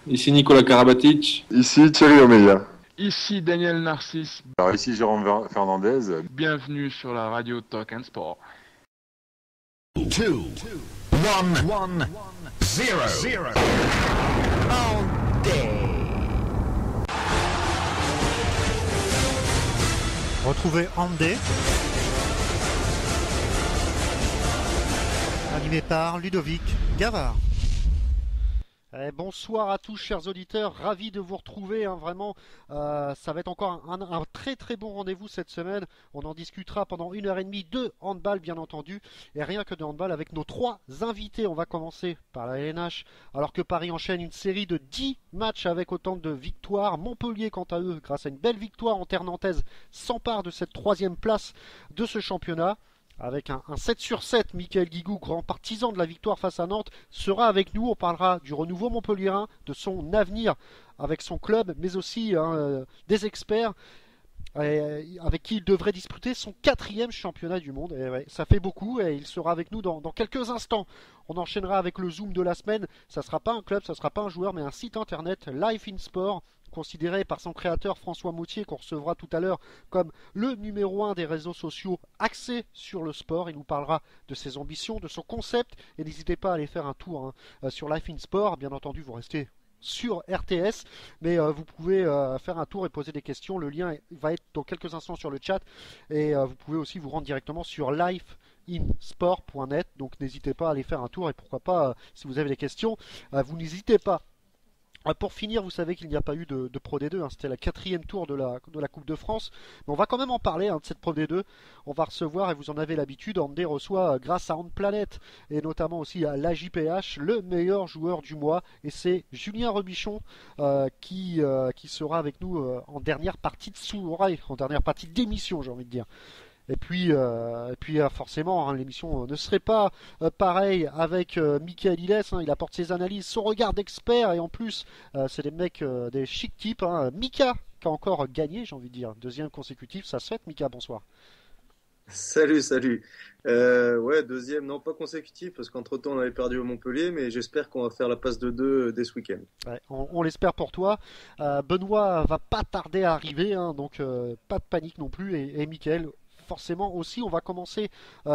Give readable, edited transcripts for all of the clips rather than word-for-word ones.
Ici Nicolas Karabatic. Ici Thierry Omeya. Ici Daniel Narcisse. Alors ici Jérôme Fernandez. Bienvenue sur la radio Talk and Sport. 2, 1, 0. All day. Retrouvez Andé, animé par Ludovic Gavard. Bonsoir à tous chers auditeurs, ravi de vous retrouver, vraiment ça va être encore un très très bon rendez-vous cette semaine. On en discutera pendant 1h30 de handball bien entendu, et rien que de handball avec nos 3 invités. On va commencer par la LNH, alors que Paris enchaîne une série de 10 matchs avec autant de victoires. Montpellier quant à eux, grâce à une belle victoire en terre nantaise, s'empare de cette 3e place de ce championnat. Avec un 7 sur 7, Michael Guigou, grand partisan de la victoire face à Nantes, sera avec nous. On parlera du renouveau montpelliérain, de son avenir avec son club, mais aussi des experts avec qui il devrait disputer son 4e championnat du monde. Et ouais, ça fait beaucoup, et il sera avec nous dans quelques instants. On enchaînera avec le Zoom de la semaine. Ça ne sera pas un club, ça ne sera pas un joueur, mais un site internet, Life in Sport, considéré par son créateur François Moutier, qu'on recevra tout à l'heure comme le numéro 1 des réseaux sociaux axés sur le sport. Il nous parlera de ses ambitions, de son concept, et n'hésitez pas à aller faire un tour sur Life in Sport. Bien entendu, vous restez sur RTS, mais vous pouvez faire un tour et poser des questions. Le lien va être dans quelques instants sur le chat, et vous pouvez aussi vous rendre directement sur lifeinsport.net. Donc n'hésitez pas à aller faire un tour, et pourquoi pas, si vous avez des questions, vous n'hésitez pas. Pour finir, vous savez qu'il n'y a pas eu de Pro D2, c'était la 4e tour de la Coupe de France, mais on va quand même en parler de cette Pro D2. On va recevoir, et vous en avez l'habitude, Andé reçoit grâce à Handplanet et notamment aussi à l'AJPH, le meilleur joueur du mois, et c'est Julien Rebichon qui sera avec nous en dernière partie de soirée, en dernière partie d'émission, j'ai envie de dire. Et puis forcément, l'émission ne serait pas pareille avec Michael Hiles. Il apporte ses analyses, son regard d'expert, et en plus, c'est des mecs, des chic types. Mika, qui a encore gagné, j'ai envie de dire, 2e consécutif, ça se fait. Mika, bonsoir. Salut. Ouais, 2e, non pas consécutif, parce qu'entre-temps on avait perdu au Montpellier, mais j'espère qu'on va faire la passe de 2 dès ce week-end. Ouais, on l'espère pour toi. Benoît va pas tarder à arriver, donc pas de panique non plus. Et Michael, forcément aussi, on va commencer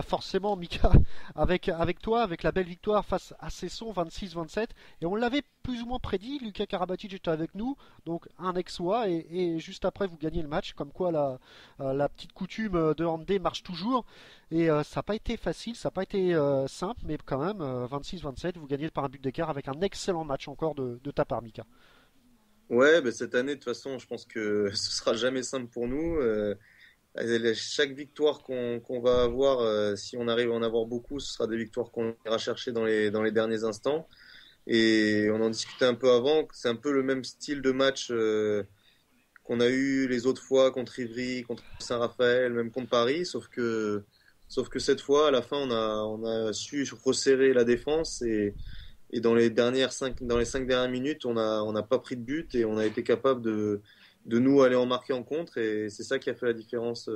forcément, Mika, avec toi, avec la belle victoire face à Cesson, 26-27. Et on l'avait plus ou moins prédit, Lucas Karabatic était avec nous, donc un exploit, et juste après vous gagnez le match, comme quoi la petite coutume de Handé marche toujours. Et ça n'a pas été facile, ça n'a pas été simple, mais quand même, 26-27, vous gagnez par un but d'écart avec un excellent match encore de ta part, Mika. Ouais, bah, cette année de toute façon je pense que ce sera jamais simple pour nous. Chaque victoire qu'on va avoir, si on arrive à en avoir beaucoup, ce sera des victoires qu'on ira chercher dans les derniers instants. Et on en discutait un peu avant, c'est un peu le même style de match qu'on a eu les autres fois contre Ivry, contre Saint-Raphaël, même contre Paris, sauf que cette fois, à la fin, on a su resserrer la défense, et dans les 5 dernières minutes, on n'a pas pris de but, et on a été capable de nous aller en marquer en contre, et c'est ça qui a fait la différence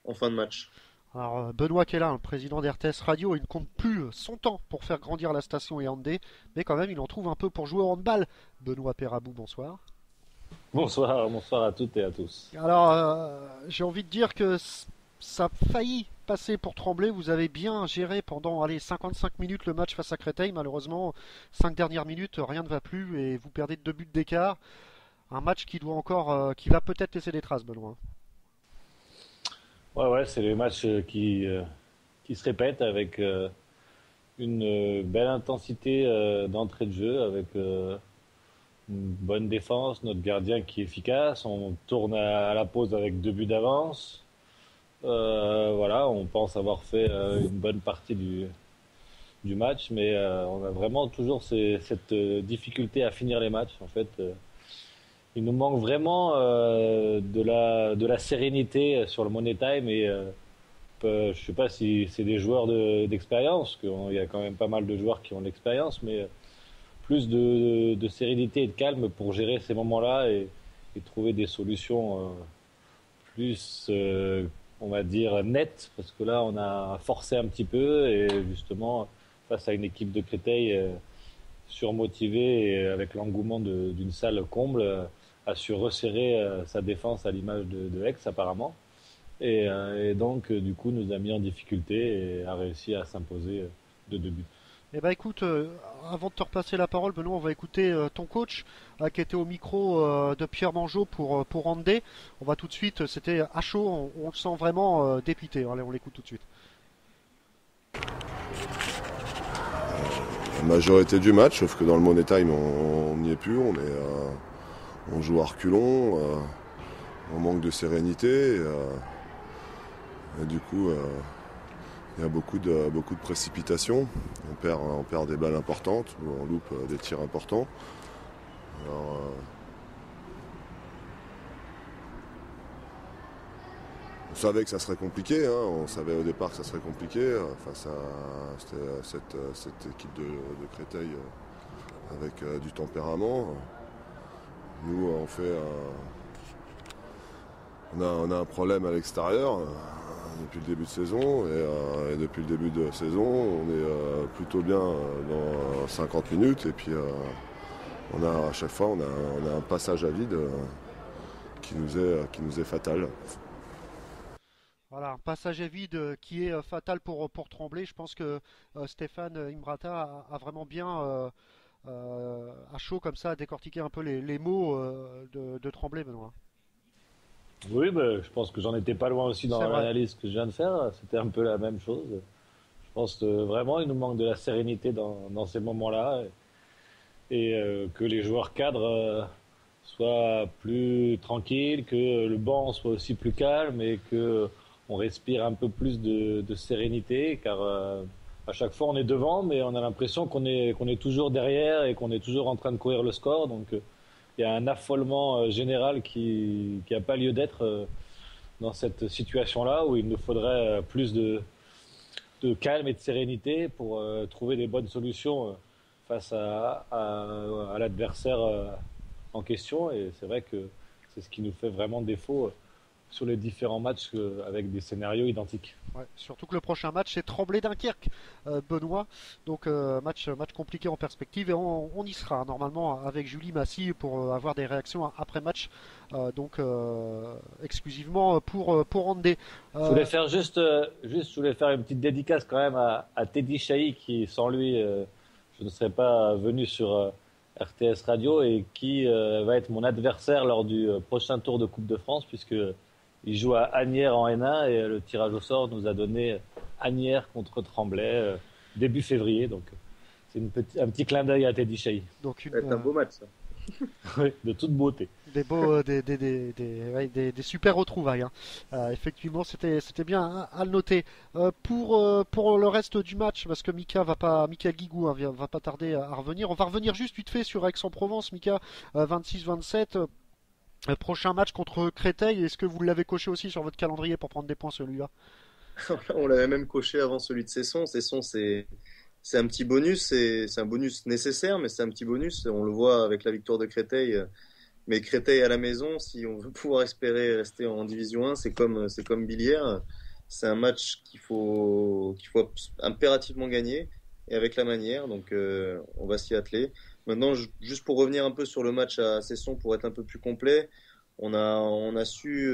en fin de match. Alors Benoît qui est là, le président d'RTS Radio, il ne compte plus son temps pour faire grandir la station et Handé, mais quand même il en trouve un peu pour jouer au handball. Benoît Perabou, bonsoir. Bonsoir à toutes et à tous. Alors j'ai envie de dire que ça a failli passer pour Tremblay. Vous avez bien géré pendant 55 minutes le match face à Créteil. Malheureusement, 5 dernières minutes, rien ne va plus et vous perdez 2 buts d'écart. Un match qui va peut-être laisser des traces, Benoît. Ouais, c'est les matchs qui se répètent avec une belle intensité d'entrée de jeu, avec une bonne défense, notre gardien qui est efficace. On tourne à la pause avec 2 buts d'avance. Voilà, on pense avoir fait une bonne partie du match, mais on a vraiment toujours cette difficulté à finir les matchs. En fait, il nous manque vraiment de la sérénité sur le Money Time, et je sais pas si c'est des joueurs d'expérience, qu'il y a quand même pas mal de joueurs qui ont de l'expérience, mais plus de sérénité et de calme pour gérer ces moments-là, et trouver des solutions plus on va dire nettes, parce que là on a forcé un petit peu, et justement face à une équipe de Créteil surmotivé et avec l'engouement d'une salle comble, a su resserrer sa défense à l'image de Aix apparemment. Et donc, du coup, nous a mis en difficulté et a réussi à s'imposer de 2 buts. Eh ben écoute, avant de te repasser la parole, Benoît, on va écouter ton coach qui était au micro de Pierre Mangeot pour Andé. On va tout de suite, c'était à chaud, on le sent vraiment dépité. Allez, on l'écoute tout de suite. La majorité du match, sauf que dans le Money Time, on n'y est plus, on joue à reculons, on manque de sérénité. Et du coup, il y a beaucoup de précipitations. On perd des balles importantes, ou on loupe des tirs importants. Alors, on savait que ça serait compliqué, hein. On savait au départ que ça serait compliqué face à cette équipe de Créteil avec du tempérament. Nous, on a un problème à l'extérieur depuis le début de saison et depuis le début de saison, on est plutôt bien dans 50 minutes et puis à chaque fois on a un passage à vide qui nous est fatal. Voilà, un passage à vide qui est fatal pour Tremblay. Je pense que Stéphane Imbrata a vraiment bien à chaud comme ça décortiqué un peu les mots de Tremblay, Benoît. Oui, je pense que j'en étais pas loin aussi dans l'analyse que je viens de faire. C'était un peu la même chose. Je pense que vraiment, il nous manque de la sérénité dans ces moments-là. Et que les joueurs cadres soient plus tranquilles, que le banc soit aussi plus calme et que on respire un peu plus de sérénité. Car à chaque fois, on est devant, mais on a l'impression qu'on est toujours derrière et qu'on est toujours en train de courir le score. Donc, il y a un affolement général qui n'a pas lieu d'être dans cette situation-là où il nous faudrait plus de calme et de sérénité pour trouver des bonnes solutions face à l'adversaire en question. Et c'est vrai que c'est ce qui nous fait vraiment défaut sur les différents matchs avec des scénarios identiques. Ouais, surtout que le prochain match c'est Tremblay-Dunkerque, Benoît. Donc match compliqué en perspective et on y sera normalement avec Julie Massy pour avoir des réactions après match. Donc exclusivement pour Andé. Je voulais faire je voulais faire une petite dédicace quand même à Teddy Chahi qui sans lui je ne serais pas venu sur RTS Radio et qui va être mon adversaire lors du prochain tour de Coupe de France puisque il joue à Asnières en N1 et le tirage au sort nous a donné Asnières contre Tremblay début février. Donc c'est un petit clin d'œil à Teddy Chahi. Donc c'est un beau match ça. Oui, de toute beauté. Des beaux, des super retrouvailles. Hein. Effectivement, c'était bien à le noter. Pour le reste du match, parce que Mika Guigou va pas tarder à revenir. On va revenir juste vite fait sur Aix-en-Provence, Mika, 26-27. Prochain match contre Créteil, est-ce que vous l'avez coché aussi sur votre calendrier pour prendre des points celui-là? On l'avait même coché avant celui de Cesson. Cesson, c'est un petit bonus, c'est un bonus nécessaire, mais c'est un petit bonus. On le voit avec la victoire de Créteil. Mais Créteil à la maison, si on veut pouvoir espérer rester en Division 1, c'est comme Billière. C'est un match qu'il faut impérativement gagner et avec la manière. Donc on va s'y atteler. Maintenant, juste pour revenir un peu sur le match à Cesson, pour être un peu plus complet, on a su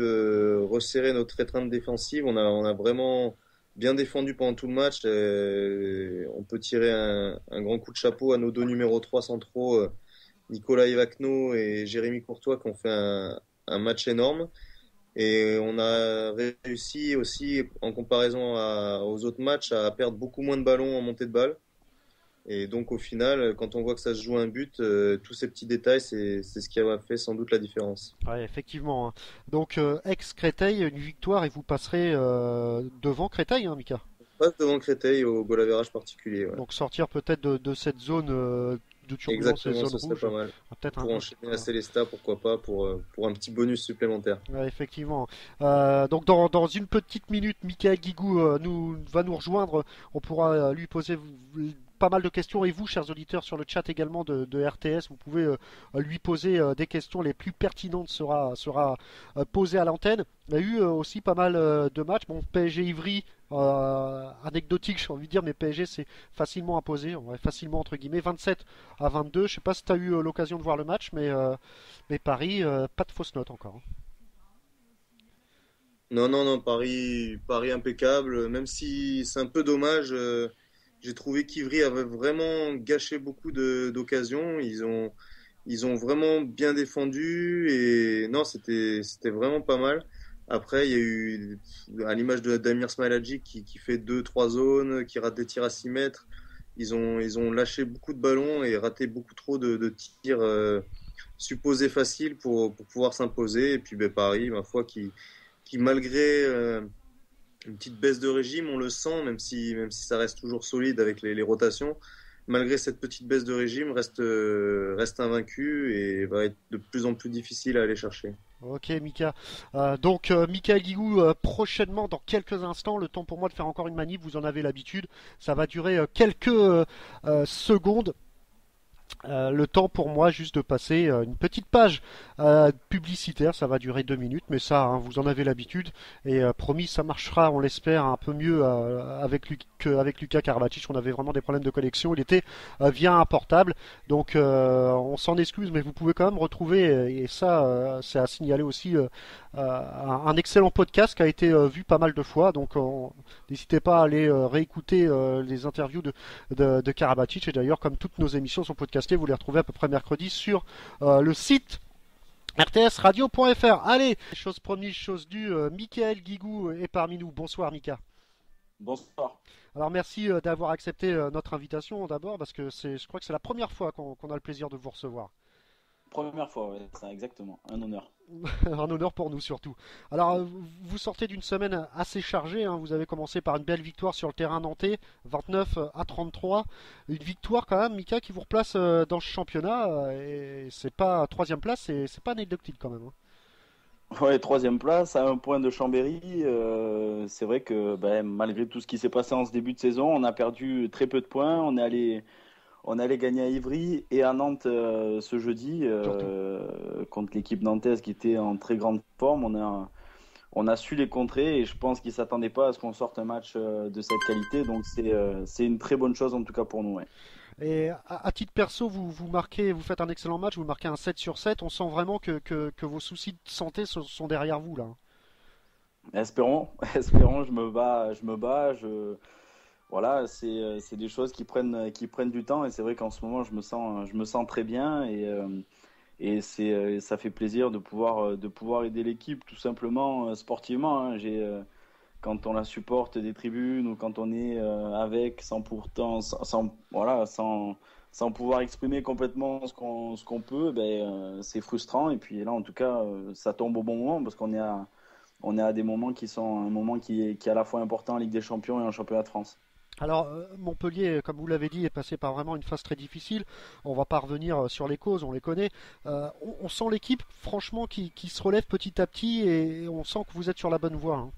resserrer notre étreinte défensive. On a vraiment bien défendu pendant tout le match. On peut tirer un grand coup de chapeau à nos deux numéros 3 centraux, Nicolas Ivacno et Jérémy Courtois, qui ont fait un match énorme. Et on a réussi aussi, en comparaison aux autres matchs, à perdre beaucoup moins de ballons en montée de balle. Et donc au final, quand on voit que ça se joue un but, tous ces petits détails, c'est ce qui a fait sans doute la différence. Ouais, effectivement. Hein. Donc ex-Créteil, une victoire et vous passerez devant Créteil, hein, Mika? On passe devant Créteil au goal average particulier. Ouais. Donc sortir peut-être de cette zone de turbulence, exactement, zone ça rouge. serait pas mal. Pour enchaîner à Célestat, pourquoi pas, pour un petit bonus supplémentaire. Ouais, effectivement. Donc dans une petite minute, Mika Guigou va nous rejoindre. On pourra lui poser pas mal de questions et vous, chers auditeurs, sur le chat également de RTS, vous pouvez lui poser des questions. Les plus pertinentes sera posées à l'antenne. Il y a eu aussi pas mal de matchs. Bon, PSG Ivry, anecdotique, j'ai envie de dire, mais PSG s'est facilement imposé, facilement entre guillemets, 27-22. Je sais pas si tu as eu l'occasion de voir le match, mais Paris, pas de fausse note encore, hein. Non, non, non, Paris impeccable. Même si c'est un peu dommage, j'ai trouvé qu'Ivry avait vraiment gâché beaucoup d'occasions. Ils ont vraiment bien défendu et non, c'était vraiment pas mal. Après, il y a eu, à l'image de Damir Smaladji qui fait deux, trois zones, qui rate des tirs à 6 mètres. Ils ont lâché beaucoup de ballons et raté beaucoup trop de tirs supposés faciles pour pouvoir s'imposer. Et puis ben, Paris, ma foi, qui malgré une petite baisse de régime, on le sent, même si ça reste toujours solide avec les rotations, malgré cette petite baisse de régime, reste invaincu et va être de plus en plus difficile à aller chercher. Ok, Mika. Donc, Mika Guigou, prochainement, dans quelques instants, le temps pour moi de faire encore une manip, vous en avez l'habitude. Ça va durer quelques secondes. Le temps pour moi juste de passer une petite page publicitaire, ça va durer 2 minutes, mais ça, hein, vous en avez l'habitude, et promis, ça marchera, on l'espère, un peu mieux qu'avec Lucas Karabatic. On avait vraiment des problèmes de connexion, il était via un portable, donc on s'en excuse, mais vous pouvez quand même retrouver, et ça, c'est à signaler aussi, un excellent podcast qui a été vu pas mal de fois, donc n'hésitez pas à aller réécouter les interviews de Karabatic, et d'ailleurs, comme toutes nos émissions sont podcastées, vous les retrouvez à peu près mercredi sur le site rtsradio.fr. Allez, chose promise, chose due, Mickaël Guigou est parmi nous. Bonsoir Mika. Bonsoir. Alors merci d'avoir accepté notre invitation d'abord, parce que je crois que c'est la première fois qu'on a le plaisir de vous recevoir. Première fois, ouais, ça, exactement. Un honneur. Un honneur pour nous surtout. Alors vous sortez d'une semaine assez chargée, hein. Vous avez commencé par une belle victoire sur le terrain nantais, 29-33. Une victoire quand même, Mika, qui vous replace dans ce championnat. Et c'est pas troisième place, c'est pas anecdotique quand même, hein. Ouais, troisième place, à un point de Chambéry. C'est vrai que malgré tout ce qui s'est passé en ce début de saison, on a perdu très peu de points. On allait gagner à Ivry et à Nantes ce jeudi contre l'équipe nantaise qui était en très grande forme. On a su les contrer et je pense qu'ils ne s'attendaient pas à ce qu'on sorte un match de cette qualité. Donc c'est une très bonne chose en tout cas pour nous. Ouais. Et à titre perso, vous faites un excellent match, vous marquez un 7/7. On sent vraiment que vos soucis de santé sont derrière vous là. Espérons, je me bats. Voilà, c'est des choses qui prennent du temps et c'est vrai qu'en ce moment je me sens très bien et ça fait plaisir de pouvoir aider l'équipe tout simplement sportivement, hein. Quand on la supporte des tribunes ou quand on est avec sans pouvoir exprimer complètement ce qu'on peut, c'est frustrant et puis là en tout cas ça tombe au bon moment parce qu'on est à des moments qui sont un moment qui est à la fois important en Ligue des Champions et en Championnat de France. Alors Montpellier, comme vous l'avez dit, est passé par vraiment une phase très difficile. On va pas revenir sur les causes, on les connaît. On sent l'équipe, franchement, qui se relève petit à petit et on sent que vous êtes sur la bonne voie, hein.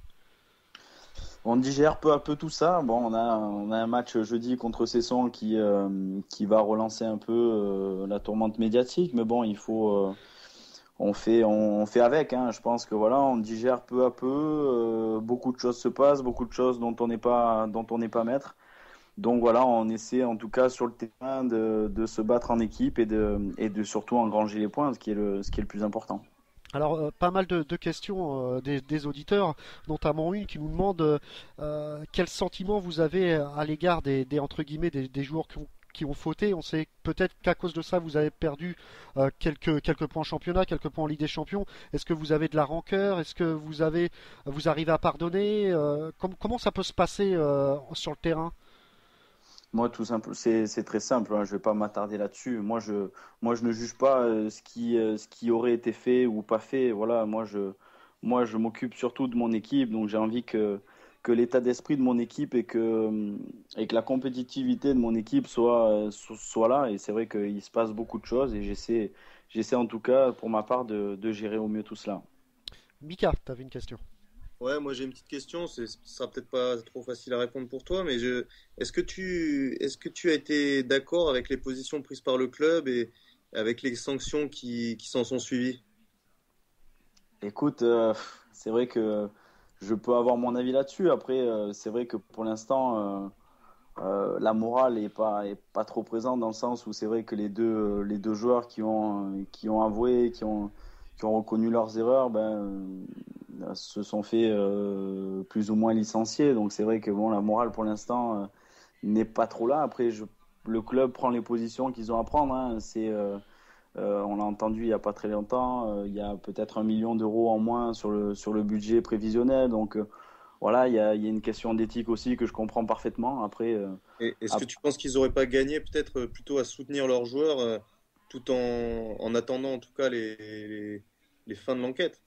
On digère peu à peu tout ça. Bon, on a un match jeudi contre Cesson qui va relancer un peu la tourmente médiatique, mais bon, il faut on fait avec, hein. Je pense que voilà, on digère peu à peu. Beaucoup de choses se passent, beaucoup de choses dont on n'est pas maître. Donc voilà, on essaie en tout cas sur le terrain de se battre en équipe et de surtout engranger les points, ce qui est le plus important. Alors, pas mal de questions des auditeurs, notamment une qui nous demande quel sentiment vous avez à l'égard entre guillemets, des joueurs qui ont fauté. On sait peut-être qu'à cause de ça, vous avez perdu quelques points en championnat, quelques points en Ligue des Champions. Est-ce que vous avez de la rancœur? Est-ce que vous arrivez à pardonner? Comment ça peut se passer sur le terrain? Moi, tout simple, c'est très simple, hein, je vais pas m'attarder là-dessus. Moi, je ne juge pas ce qui aurait été fait ou pas fait. Voilà, moi, je m'occupe surtout de mon équipe, donc j'ai envie que l'état d'esprit de mon équipe et que la compétitivité de mon équipe soit là. Et c'est vrai qu'il se passe beaucoup de choses et j'essaie en tout cas, pour ma part, de gérer au mieux tout cela. Mika, tu avais une question. Ouais, moi j'ai une petite question, ce sera peut-être pas trop facile à répondre pour toi, mais est-ce que tu as été d'accord avec les positions prises par le club et avec les sanctions qui s'en sont suivies? Écoute, c'est vrai que je peux avoir mon avis là-dessus. Après, c'est vrai que pour l'instant, la morale est pas trop présente dans le sens où c'est vrai que les deux joueurs qui ont avoué, qui ont reconnu leurs erreurs, se sont fait plus ou moins licencier. Donc c'est vrai que bon, la morale pour l'instant n'est pas trop là. Après, le club prend les positions qu'ils ont à prendre. Hein. On l'a entendu il n'y a pas très longtemps, il y a peut-être 1 million d'euros en moins sur le budget prévisionnel. Donc voilà, il y a une question d'éthique aussi que je comprends parfaitement. Après, Et est-ce que tu penses qu'ils n'auraient pas gagné peut-être plutôt à soutenir leurs joueurs tout en attendant en tout cas les fins de l'enquête?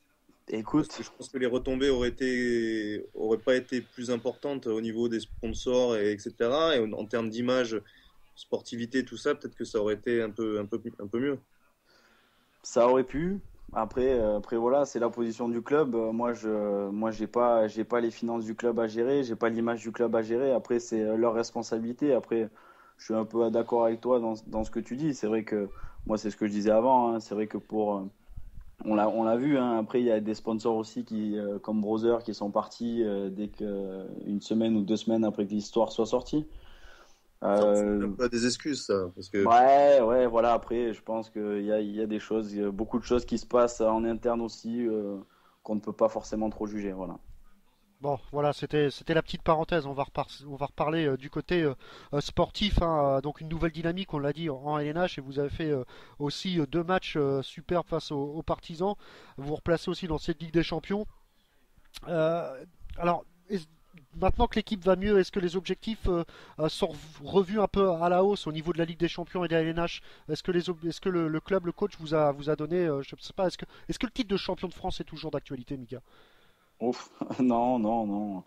Parce écoute, que je pense que les retombées auraient pas été plus importantes au niveau des sponsors, etc. Et en termes d'image, sportivité, tout ça, peut-être que ça aurait été un peu mieux. ça aurait pu. Après voilà, c'est la position du club. Moi, j'ai pas les finances du club à gérer, j'ai pas l'image du club à gérer. Après, c'est leur responsabilité. Après, je suis un peu d'accord avec toi dans ce que tu dis. C'est vrai que moi, c'est ce que je disais avant. Hein. C'est vrai que on l'a vu. Hein. Après, il y a des sponsors aussi comme Brother, qui sont partis dès que une semaine ou 2 semaines après que l'histoire soit sortie. C'est Euh, un peu des excuses, ça. Parce que ouais, voilà. Après, je pense qu'il y a des choses, il y a beaucoup de choses qui se passent en interne aussi qu'on ne peut pas forcément trop juger. Voilà. Bon, voilà, c'était la petite parenthèse. On va reparler du côté sportif, hein, donc une nouvelle dynamique, on l'a dit en LNH, et vous avez fait aussi 2 matchs superbes face aux Partisans. Vous vous replacez aussi dans cette Ligue des Champions. Euh, alors, maintenant que l'équipe va mieux, est-ce que les objectifs sont revus un peu à la hausse au niveau de la Ligue des Champions et de la LNH? Est-ce que le club, le coach vous a donné, je ne sais pas, est-ce que le titre de champion de France est toujours d'actualité, Mika? Ouf, non, non, non.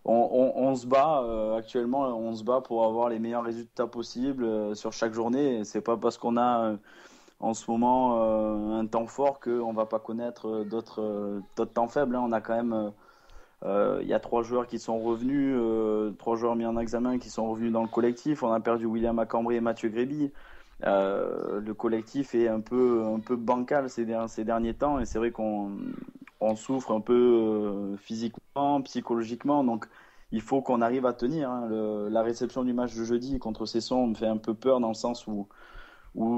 On se bat actuellement, on se bat pour avoir les meilleurs résultats possibles sur chaque journée. Et c'est pas parce qu'on a en ce moment un temps fort qu'on va pas connaître d'autres temps faibles. Hein. On a quand même il y a 3 joueurs qui sont revenus, 3 joueurs mis en examen qui sont revenus dans le collectif. On a perdu William Acambray et Mathieu Gréby. Le collectif est un peu bancal ces derniers temps et c'est vrai qu'on souffre un peu physiquement, psychologiquement. Donc il faut qu'on arrive à tenir. Hein. La réception du match de jeudi contre Cesson me fait un peu peur dans le sens où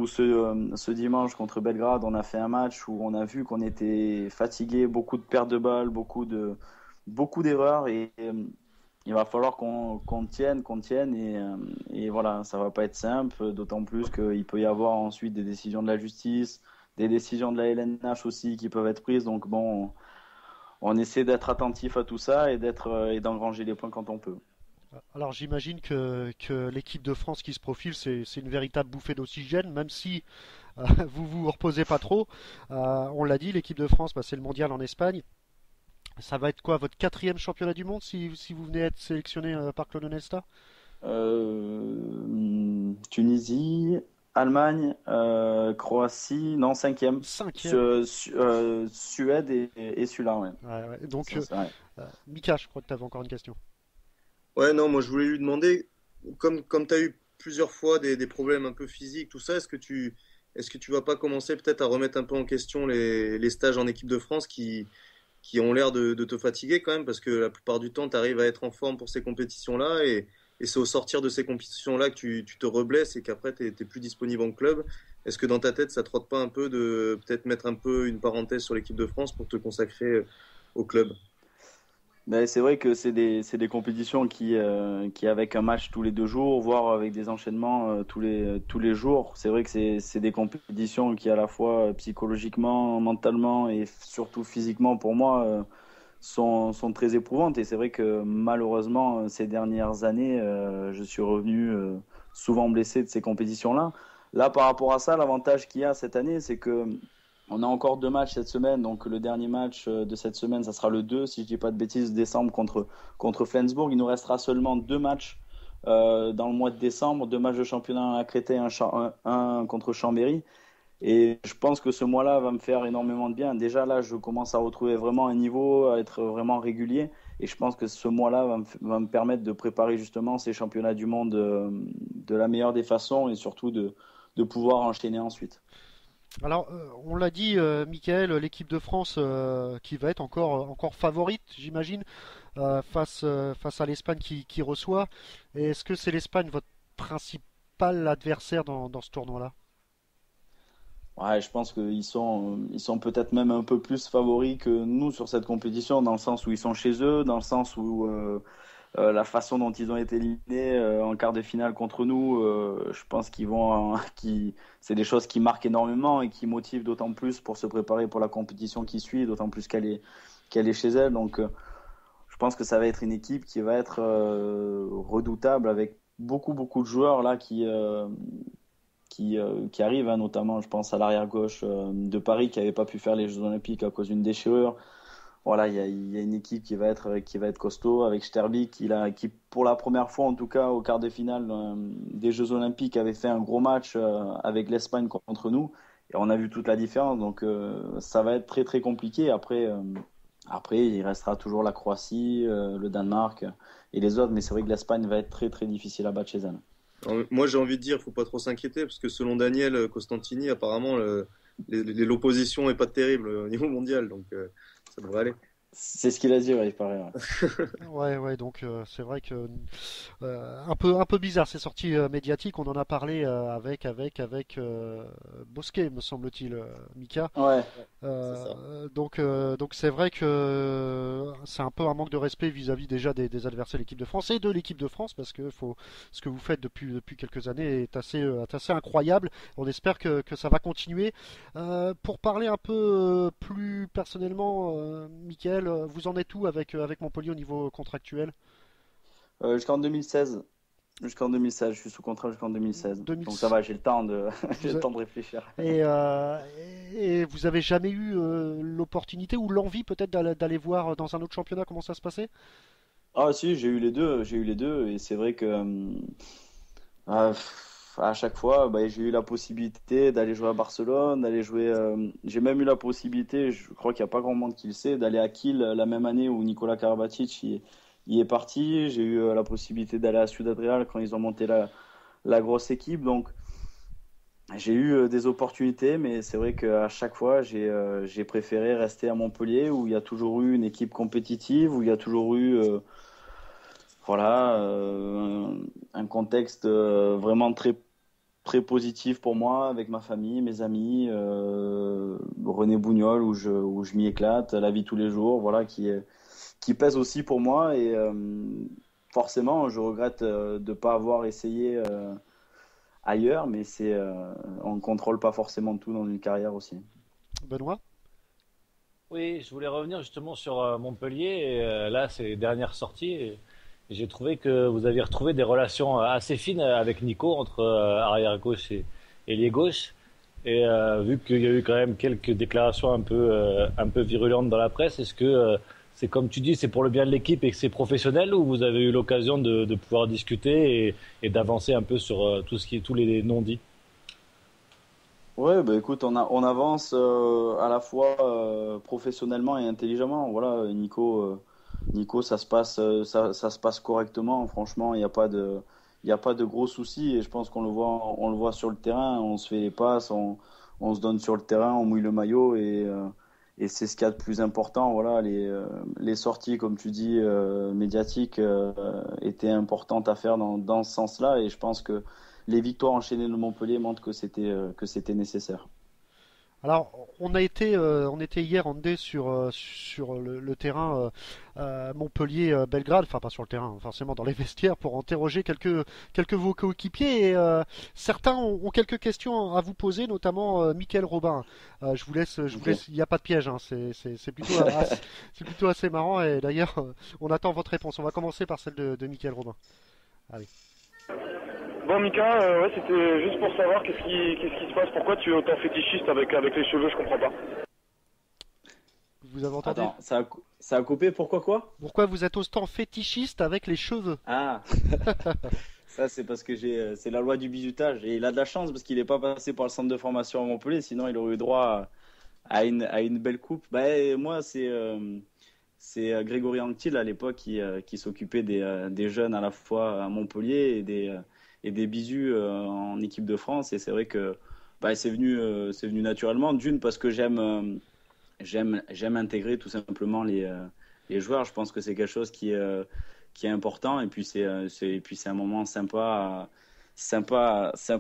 ce dimanche contre Belgrade, on a fait un match où on a vu qu'on était fatigué, beaucoup de pertes de balles, beaucoup d'erreurs et il va falloir qu'on tienne et voilà, ça va pas être simple, d'autant plus qu'il peut y avoir ensuite des décisions de la justice, des décisions de la LNH aussi qui peuvent être prises. Donc bon, on essaie d'être attentif à tout ça et d'engranger les points quand on peut. Alors j'imagine que l'équipe de France qui se profile, c'est une véritable bouffée d'oxygène, même si vous vous reposez pas trop. On l'a dit, l'équipe de France, c'est le mondial en Espagne. Ça va être quoi, votre 4e championnat du monde si vous venez être sélectionné par Claude Onesta? Tunisie, Allemagne, Croatie, non, 5e. 5e. Suède et celui-là, ouais. Ouais, ouais. Donc, Ouais. Mika, je crois que tu avais encore une question. ouais, non, moi je voulais lui demander, comme tu as eu plusieurs fois des problèmes un peu physiques, tout ça, est-ce que tu vas pas commencer peut-être à remettre un peu en question les stages en équipe de France qui ont l'air de te fatiguer quand même, parce que la plupart du temps, tu arrives à être en forme pour ces compétitions-là, et c'est au sortir de ces compétitions-là que tu te reblesses et qu'après, tu n'es plus disponible en club. Est-ce que dans ta tête, ça trotte pas un peu de peut-être mettre un peu une parenthèse sur l'équipe de France pour te consacrer au club? Ben, c'est vrai que c'est des compétitions qui avec un match tous les 2 jours, voire avec des enchaînements tous les jours. C'est vrai que c'est des compétitions qui à la fois psychologiquement, mentalement et surtout physiquement pour moi sont très éprouvantes. Et c'est vrai que malheureusement ces dernières années, je suis revenu souvent blessé de ces compétitions-là. Là, par rapport à ça, l'avantage qu'il y a cette année, c'est que on a encore 2 matchs cette semaine, donc le dernier match de cette semaine, ça sera le 2, si je dis pas de bêtises, décembre contre Flensburg. Il nous restera seulement 2 matchs dans le mois de décembre, 2 matchs de championnat à Créteil, un contre Chambéry. Et je pense que ce mois-là va me faire énormément de bien. Déjà là, je commence à retrouver vraiment un niveau, à être vraiment régulier. Et je pense que ce mois-là va me permettre de préparer justement ces championnats du monde de la meilleure des façons et surtout de pouvoir enchaîner ensuite. Alors, on l'a dit, Michael, l'équipe de France qui va être encore favorite, j'imagine, face à l'Espagne qui reçoit. Et est-ce que c'est l'Espagne votre principal adversaire dans ce tournoi-là? Ouais, je pense qu'ils sont peut-être même un peu plus favoris que nous sur cette compétition, dans le sens où ils sont chez eux, dans le sens où la façon dont ils ont été éliminés en quart de finale contre nous, je pense c'est des choses qui marquent énormément et qui motivent d'autant plus pour se préparer pour la compétition qui suit, d'autant plus qu'elle est chez elle. Donc, je pense que ça va être une équipe qui va être redoutable avec beaucoup, beaucoup de joueurs là qui arrivent, hein, notamment, je pense à l'arrière gauche de Paris qui n'avait pas pu faire les Jeux Olympiques à cause d'une déchirure. Voilà, il y a une équipe qui va être costaud avec Sterby qui pour la première fois en tout cas au quart de finale des Jeux Olympiques avait fait un gros match avec l'Espagne contre nous et on a vu toute la différence, donc ça va être très très compliqué. Après il restera toujours la Croatie, le Danemark et les autres, mais c'est vrai que l'Espagne va être très très difficile à battre chez elle. Alors, moi, j'ai envie de dire, faut pas trop s'inquiéter, parce que selon Daniel Costantini, apparemment, l'opposition est pas terrible au niveau mondial, donc ça devrait aller. C'est ce qu'il a dit, ouais, il paraît. Ouais. Ouais, donc c'est vrai que un peu bizarre ces sorties médiatiques. On en a parlé avec Bosquet, me semble-t-il, Mika. Ouais, c'est ça. Donc c'est vrai que c'est un peu un manque de respect vis-à-vis déjà des adversaires de l'équipe de France et de l'équipe de France, parce que ce que vous faites depuis quelques années est assez incroyable. On espère que ça va continuer. Pour parler un peu plus personnellement, Mickaël, vous en êtes où avec Montpellier au niveau contractuel? Jusqu'en 2016. Jusqu'en 2016, je suis sous contrat jusqu'en 2016. Donc ça 2000. va, j'ai le temps j'ai Vous le a- temps de réfléchir. et vous avez jamais eu l'opportunité ou l'envie peut-être d'aller voir dans un autre championnat comment ça se passait? Ah si, j'ai eu les deux et c'est vrai que à chaque fois, bah, j'ai eu la possibilité d'aller jouer à Barcelone, d'aller jouer. J'ai même eu la possibilité, je crois qu'il n'y a pas grand monde qui le sait, d'aller à Kiel la même année où Nicolas Karabatic y est parti. J'ai eu la possibilité d'aller à Ciudad Real quand ils ont monté la grosse équipe. Donc j'ai eu des opportunités, mais c'est vrai qu'à chaque fois, j'ai préféré rester à Montpellier où il y a toujours eu une équipe compétitive, où il y a toujours eu voilà, un contexte vraiment très, très positif pour moi, avec ma famille, mes amis, René Bougnol, où je m'y éclate, la vie tous les jours, voilà, qui pèse aussi pour moi. Et forcément, je regrette de ne pas avoir essayé ailleurs, mais on ne contrôle pas forcément tout dans une carrière aussi. Benoît? Oui, je voulais revenir justement sur Montpellier. Et, là, c'est les dernières sorties. Et j'ai trouvé que vous aviez retrouvé des relations assez fines avec Nico entre arrière gauche et ailier gauche. Et vu qu'il y a eu quand même quelques déclarations un peu virulentes dans la presse, est-ce que c'est comme tu dis, c'est pour le bien de l'équipe et que c'est professionnel, ou vous avez eu l'occasion de pouvoir discuter et d'avancer un peu sur tous les non-dits? Ouais, bah écoute, on avance à la fois professionnellement et intelligemment. Voilà, Nico, ça se passe correctement. Franchement, il y a pas de gros soucis et je pense qu'on le voit sur le terrain. On se fait les passes, on se donne sur le terrain, on mouille le maillot et c'est ce qu'il y a de plus important. Voilà, les sorties, comme tu dis, médiatiques étaient importantes à faire dans ce sens-là et je pense que les victoires enchaînées de Montpellier montrent que c'était nécessaire. Alors, on était hier en D sur le terrain Montpellier-Belgrade, enfin pas sur le terrain, forcément dans les vestiaires, pour interroger quelques vos coéquipiers. Et certains ont quelques questions à vous poser, notamment Mickaël Robin. Je vous laisse, Ok. il n'y a pas de piège, hein, c'est plutôt assez marrant. Et d'ailleurs, on attend votre réponse. On va commencer par celle de Mickaël Robin. Allez, Bon Mika, ouais, c'était juste pour savoir qu'est-ce qui se passe, pourquoi tu es autant fétichiste avec les cheveux, je comprends pas. vous avez entendu? Attends, ça a coupé, pourquoi quoi? Pourquoi vous êtes autant fétichiste avec les cheveux? Ah, ça c'est parce que c'est la loi du bizutage et il a de la chance parce qu'il n'est pas passé par le centre de formation à Montpellier, sinon il aurait eu droit à une belle coupe. Bah, et moi c'est Grégory Anctil à l'époque qui s'occupait des jeunes à la fois à Montpellier et des bisus en équipe de France et c'est vrai que c'est venu naturellement. D'une, parce que j'aime intégrer tout simplement les joueurs. Je pense que c'est quelque chose qui est important. Et puis c'est un moment sympa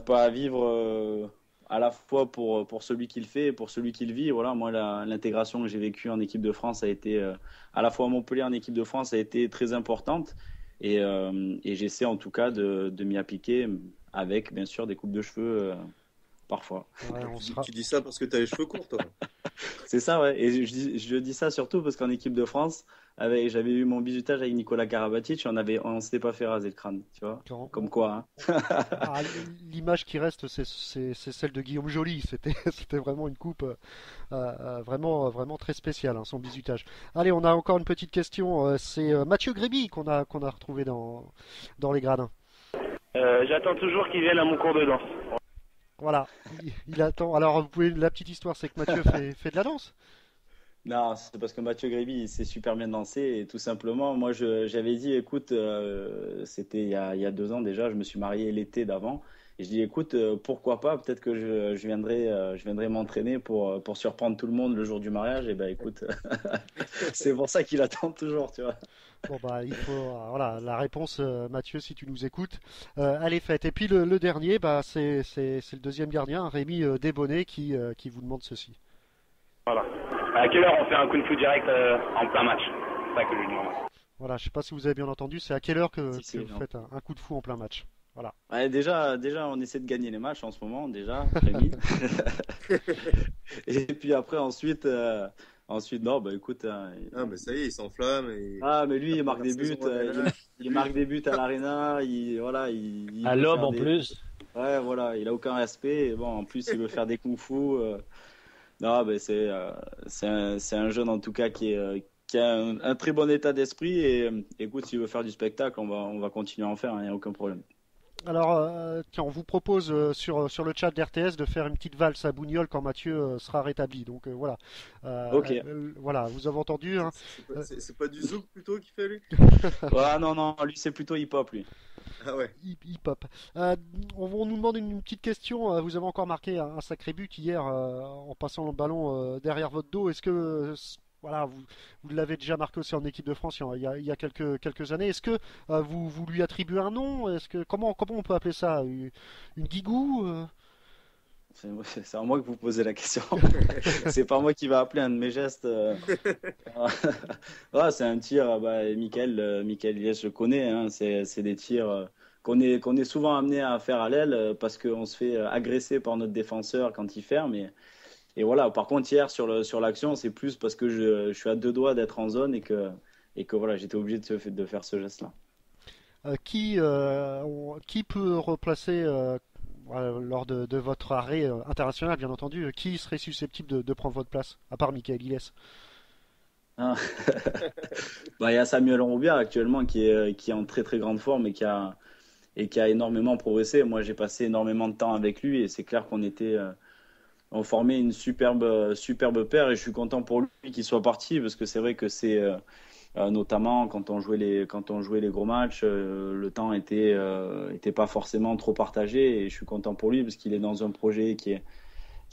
à vivre, à la fois pour celui qui le fait et pour celui qui le vit. Voilà, moi, l'intégration que j'ai vécue en équipe de France a été, à la fois à Montpellier en équipe de France, a été très importante. Et j'essaie en tout cas de m'y appliquer avec, bien sûr, des coupes de cheveux parfois. Ouais, Tu dis ça parce que tu as les cheveux courts, toi. C'est ça, ouais. Et je dis ça surtout parce qu'en équipe de France, j'avais eu mon bisutage avec Nicolas Karabatic, on s'était pas fait raser le crâne, tu vois. Comme quoi. Hein. L'image qui reste, c'est celle de Guillaume Joly. C'était vraiment une coupe vraiment très spéciale, hein, son bisutage. Allez, on a encore une petite question. C'est Mathieu Gréby qu'on a retrouvé dans les gradins. J'attends toujours qu'il vienne à mon cours de danse. Voilà, il attend. Alors, la petite histoire, c'est que Mathieu fait de la danse. Non, c'est parce que Mathieu Gréby, il sait super bien danser et tout simplement, moi, j'avais dit, écoute, c'était il y a 2 ans déjà, je me suis marié l'été d'avant et je dis, écoute, pourquoi pas, peut-être que je viendrai m'entraîner pour surprendre tout le monde le jour du mariage. Et ben, écoute, c'est pour ça qu'il attend toujours, tu vois. Bon bah il faut voilà la réponse Mathieu, si tu nous écoutes, elle est faite. Et puis le dernier, bah c'est le deuxième gardien, Rémi Desbonnets, qui vous demande ceci. Voilà. À quelle heure on fait un kung-fu direct en plein match? C'est ça que je lui demande. Voilà, je sais pas si vous avez bien entendu, c'est à quelle heure que Si, vous faites un coup de fou en plein match. Voilà. Ouais, déjà, on essaie de gagner les matchs en ce moment, déjà, Rémi. Et puis après, ensuite, non, bah écoute. Ah, mais ça y est, il s'enflamme. Ah, mais lui, il marque des buts. Il marque des buts à l'Arena. Voilà, à l'aube en plus. Ouais, voilà, il a aucun respect. Et bon, en plus, il veut faire des kung-fu. Non, mais c'est un jeune en tout cas qui a un très bon état d'esprit. Et écoute, s'il veut faire du spectacle, on va continuer à en faire. Il n'y a aucun problème. Alors, tiens, on vous propose sur le chat d'RTS de faire une petite valse à Bougnols quand Mathieu sera rétabli. Donc voilà. Ok. Voilà, vous avez entendu. Hein. C'est pas du zouk plutôt qu'il fait lui? Ouais, non, lui c'est plutôt hip-hop lui. Ah ouais. Hip-hop. On nous demande une petite question. Vous avez encore marqué un sacré but hier en passant le ballon derrière votre dos. Est-ce que voilà, vous l'avez déjà marqué aussi en équipe de France il y a quelques années. Est-ce que vous lui attribuez un nom? Comment on peut appeler ça? Une guigou? C'est à moi que vous posez la question. C'est pas moi qui va appeler un de mes gestes. Ouais, c'est un tir. Michael Eliès, je le connais. Hein, c'est des tirs qu'on est souvent amené à faire à l'aile parce qu'on se fait agresser par notre défenseur quand il ferme. Et voilà. Par contre, hier sur l'action, c'est plus parce que je suis à 2 doigts d'être en zone et que voilà, j'étais obligé de faire ce geste-là. Qui peut replacer lors de votre arrêt international, bien entendu, qui serait susceptible de prendre votre place, à part Michael Eliès? Il y a Samuel Roubiard actuellement qui est en très très grande forme et qui a énormément progressé. Moi, j'ai passé énormément de temps avec lui et c'est clair on formait une superbe paire et je suis content pour lui qu'il soit parti parce que c'est vrai que c'est notamment quand on jouait les gros matchs, le temps était pas forcément trop partagé et je suis content pour lui parce qu'il est dans un projet qui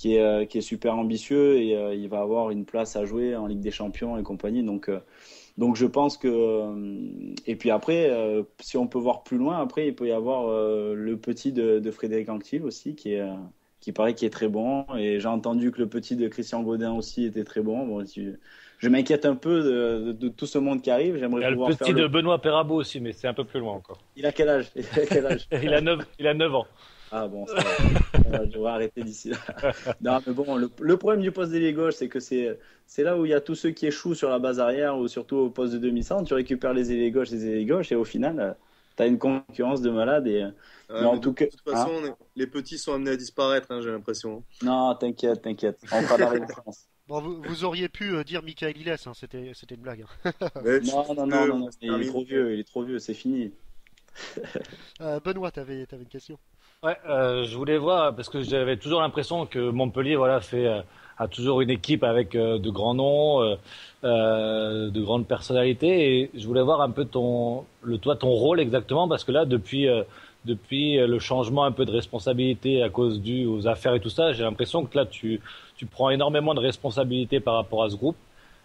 est super ambitieux et il va avoir une place à jouer en Ligue des Champions et compagnie. Donc je pense que et puis après si on peut voir plus loin, après il peut y avoir le petit de Frédéric Anctil aussi qui paraît qu'il est très bon et j'ai entendu que le petit de Christian Godin aussi était très bon. Bon, je m'inquiète un peu de tout ce monde qui arrive. J'aimerais il y a pouvoir le petit de Benoît Perabo aussi, mais c'est un peu plus loin encore. Il a quel âge? Il a 9 ans. Ah bon, ça va. Je devrais arrêter d'ici là. Non, mais bon, le problème du poste d'ailier gauche, c'est que c'est là où il y a tous ceux qui échouent sur la base arrière ou surtout au poste de demi-centre. Tu récupères les ailiers gauche et au final, tu as une concurrence de malade. Mais en tout cas, de toute façon, les petits sont amenés à disparaître, hein, j'ai l'impression. Non, t'inquiète. On fera la réponse. Bon, vous auriez pu dire Michael Eliès, hein, c'était une blague. Hein. Non, il est trop vieux, c'est fini. Benoît, t'avais une question? Ouais, je voulais voir parce que j'avais toujours l'impression que Montpellier, voilà, a toujours une équipe avec de grands noms, de grandes personnalités, et je voulais voir un peu ton rôle exactement parce que là, depuis depuis le changement un peu de responsabilité à cause dû aux affaires et tout ça, j'ai l'impression que là, tu prends énormément de responsabilités par rapport à ce groupe.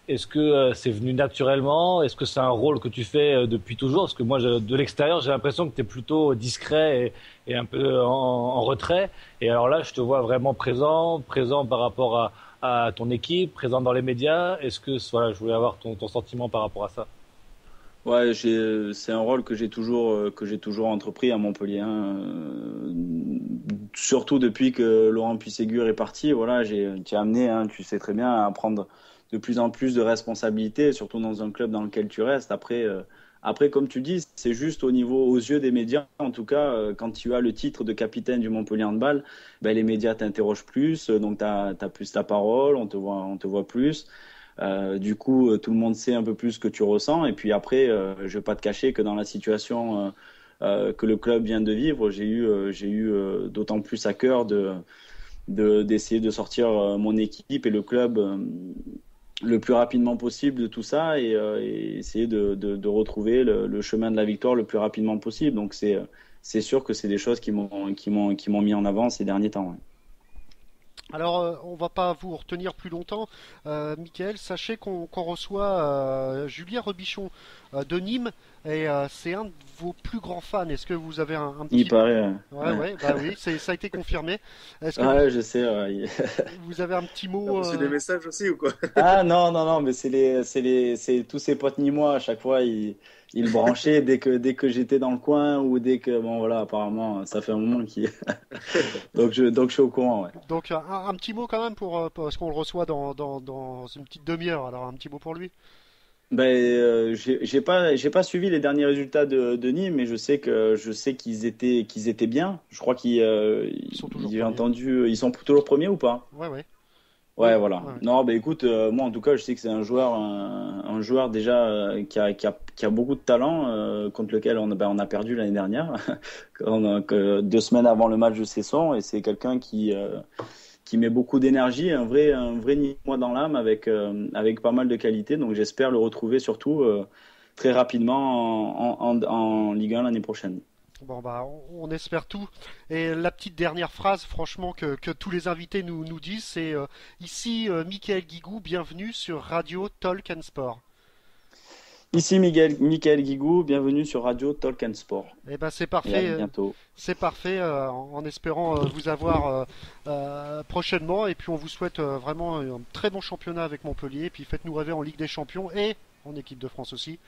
Est-ce que c'est venu naturellement? Est-ce que c'est un rôle que tu fais depuis toujours? Parce que moi, de l'extérieur, j'ai l'impression que tu es plutôt discret et un peu en retrait. Et alors là, je te vois vraiment présent par rapport à ton équipe, présent dans les médias. Est-ce que, voilà, je voulais avoir ton sentiment par rapport à ça. Ouais, c'est un rôle que j'ai toujours entrepris à Montpellier, hein. Surtout depuis que Laurent Puisségur est parti. Voilà, tu es amené, hein, tu sais très bien, à prendre de plus en plus de responsabilités, surtout dans un club dans lequel tu restes. Après, comme tu dis, c'est juste aux yeux des médias. En tout cas, quand tu as le titre de capitaine du Montpellier Handball, ben, les médias t'interrogent plus, donc t'as plus ta parole, on te voit plus. Du coup, tout le monde sait un peu plus ce que tu ressens. Et puis après, je vais pas te cacher que dans la situation que le club vient de vivre, j'ai eu d'autant plus à cœur d'essayer de sortir mon équipe et le club le plus rapidement possible de tout ça et essayer de retrouver le chemin de la victoire le plus rapidement possible. Donc c'est sûr que c'est des choses qui m'ont mis en avant ces derniers temps. Ouais. Alors, on va pas vous retenir plus longtemps. Mickaël, sachez qu'on reçoit Julien Rebichon de Nîmes et c'est un de vos plus grands fans. Est-ce que vous avez un petit... Il paraît. Ouais, bah oui, ça a été confirmé. Est-ce que ouais, je sais. Ouais. vous avez un petit mot T'as reçu des messages aussi ou quoi? Ah non, mais c'est tous ces potes nîmois. À chaque fois, ils branchaient dès que j'étais dans le coin ou dès que bon voilà, apparemment, ça fait un moment qu'il donc je suis au courant. Ouais. Donc un petit mot quand même parce qu'on le reçoit dans une petite demi-heure. Alors un petit mot pour lui. Ben, j'ai pas suivi les derniers résultats de Nîmes, mais je sais qu'ils étaient bien. Je crois sont toujours j'ai premiers. Entendu, ils sont toujours premiers ou pas? Ouais. Ouais, voilà. Ouais. Non, ben écoute, moi en tout cas, je sais que c'est un joueur déjà qui a beaucoup de talent, contre lequel on a perdu l'année dernière, 2 semaines avant le match de Cesson, et c'est quelqu'un qui met beaucoup d'énergie, un vrai Nîmois dans l'âme avec pas mal de qualité. Donc j'espère le retrouver surtout très rapidement en Ligue 1 l'année prochaine. Bon bah on espère tout. Et la petite dernière phrase, franchement, que tous les invités nous disent, c'est ici Mickaël Guigou, bienvenue sur Radio Talk and Sport. Ici Mickaël Guigou, bienvenue sur Radio Talk and Sport. Eh ben c'est Et parfait. à bientôt. C'est parfait, en espérant vous avoir prochainement. Et puis on vous souhaite vraiment un très bon championnat avec Montpellier. Et puis faites-nous rêver en Ligue des Champions et en équipe de France aussi.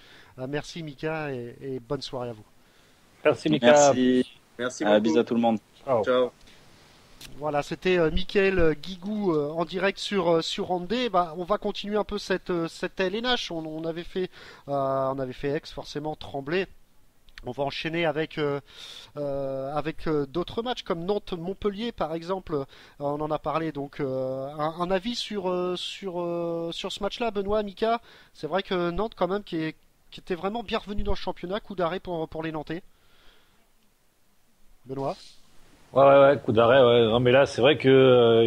Merci Mika et bonne soirée à vous. Merci Mika. Merci beaucoup. Bisous à tout le monde. Ciao. Voilà, c'était Mickaël Guigou en direct sur Randé. Bah, on va continuer un peu cette LNH. On avait fait Aix, forcément Tremblay. On va enchaîner avec d'autres matchs comme Nantes-Montpellier par exemple. On en a parlé. Donc un avis sur ce match-là, Benoît, Mika. C'est vrai que Nantes quand même qui était vraiment bien revenu dans le championnat. Coup d'arrêt pour les Nantais. Benoît. Ouais, coup d'arrêt. Ouais. Non, mais là, c'est vrai que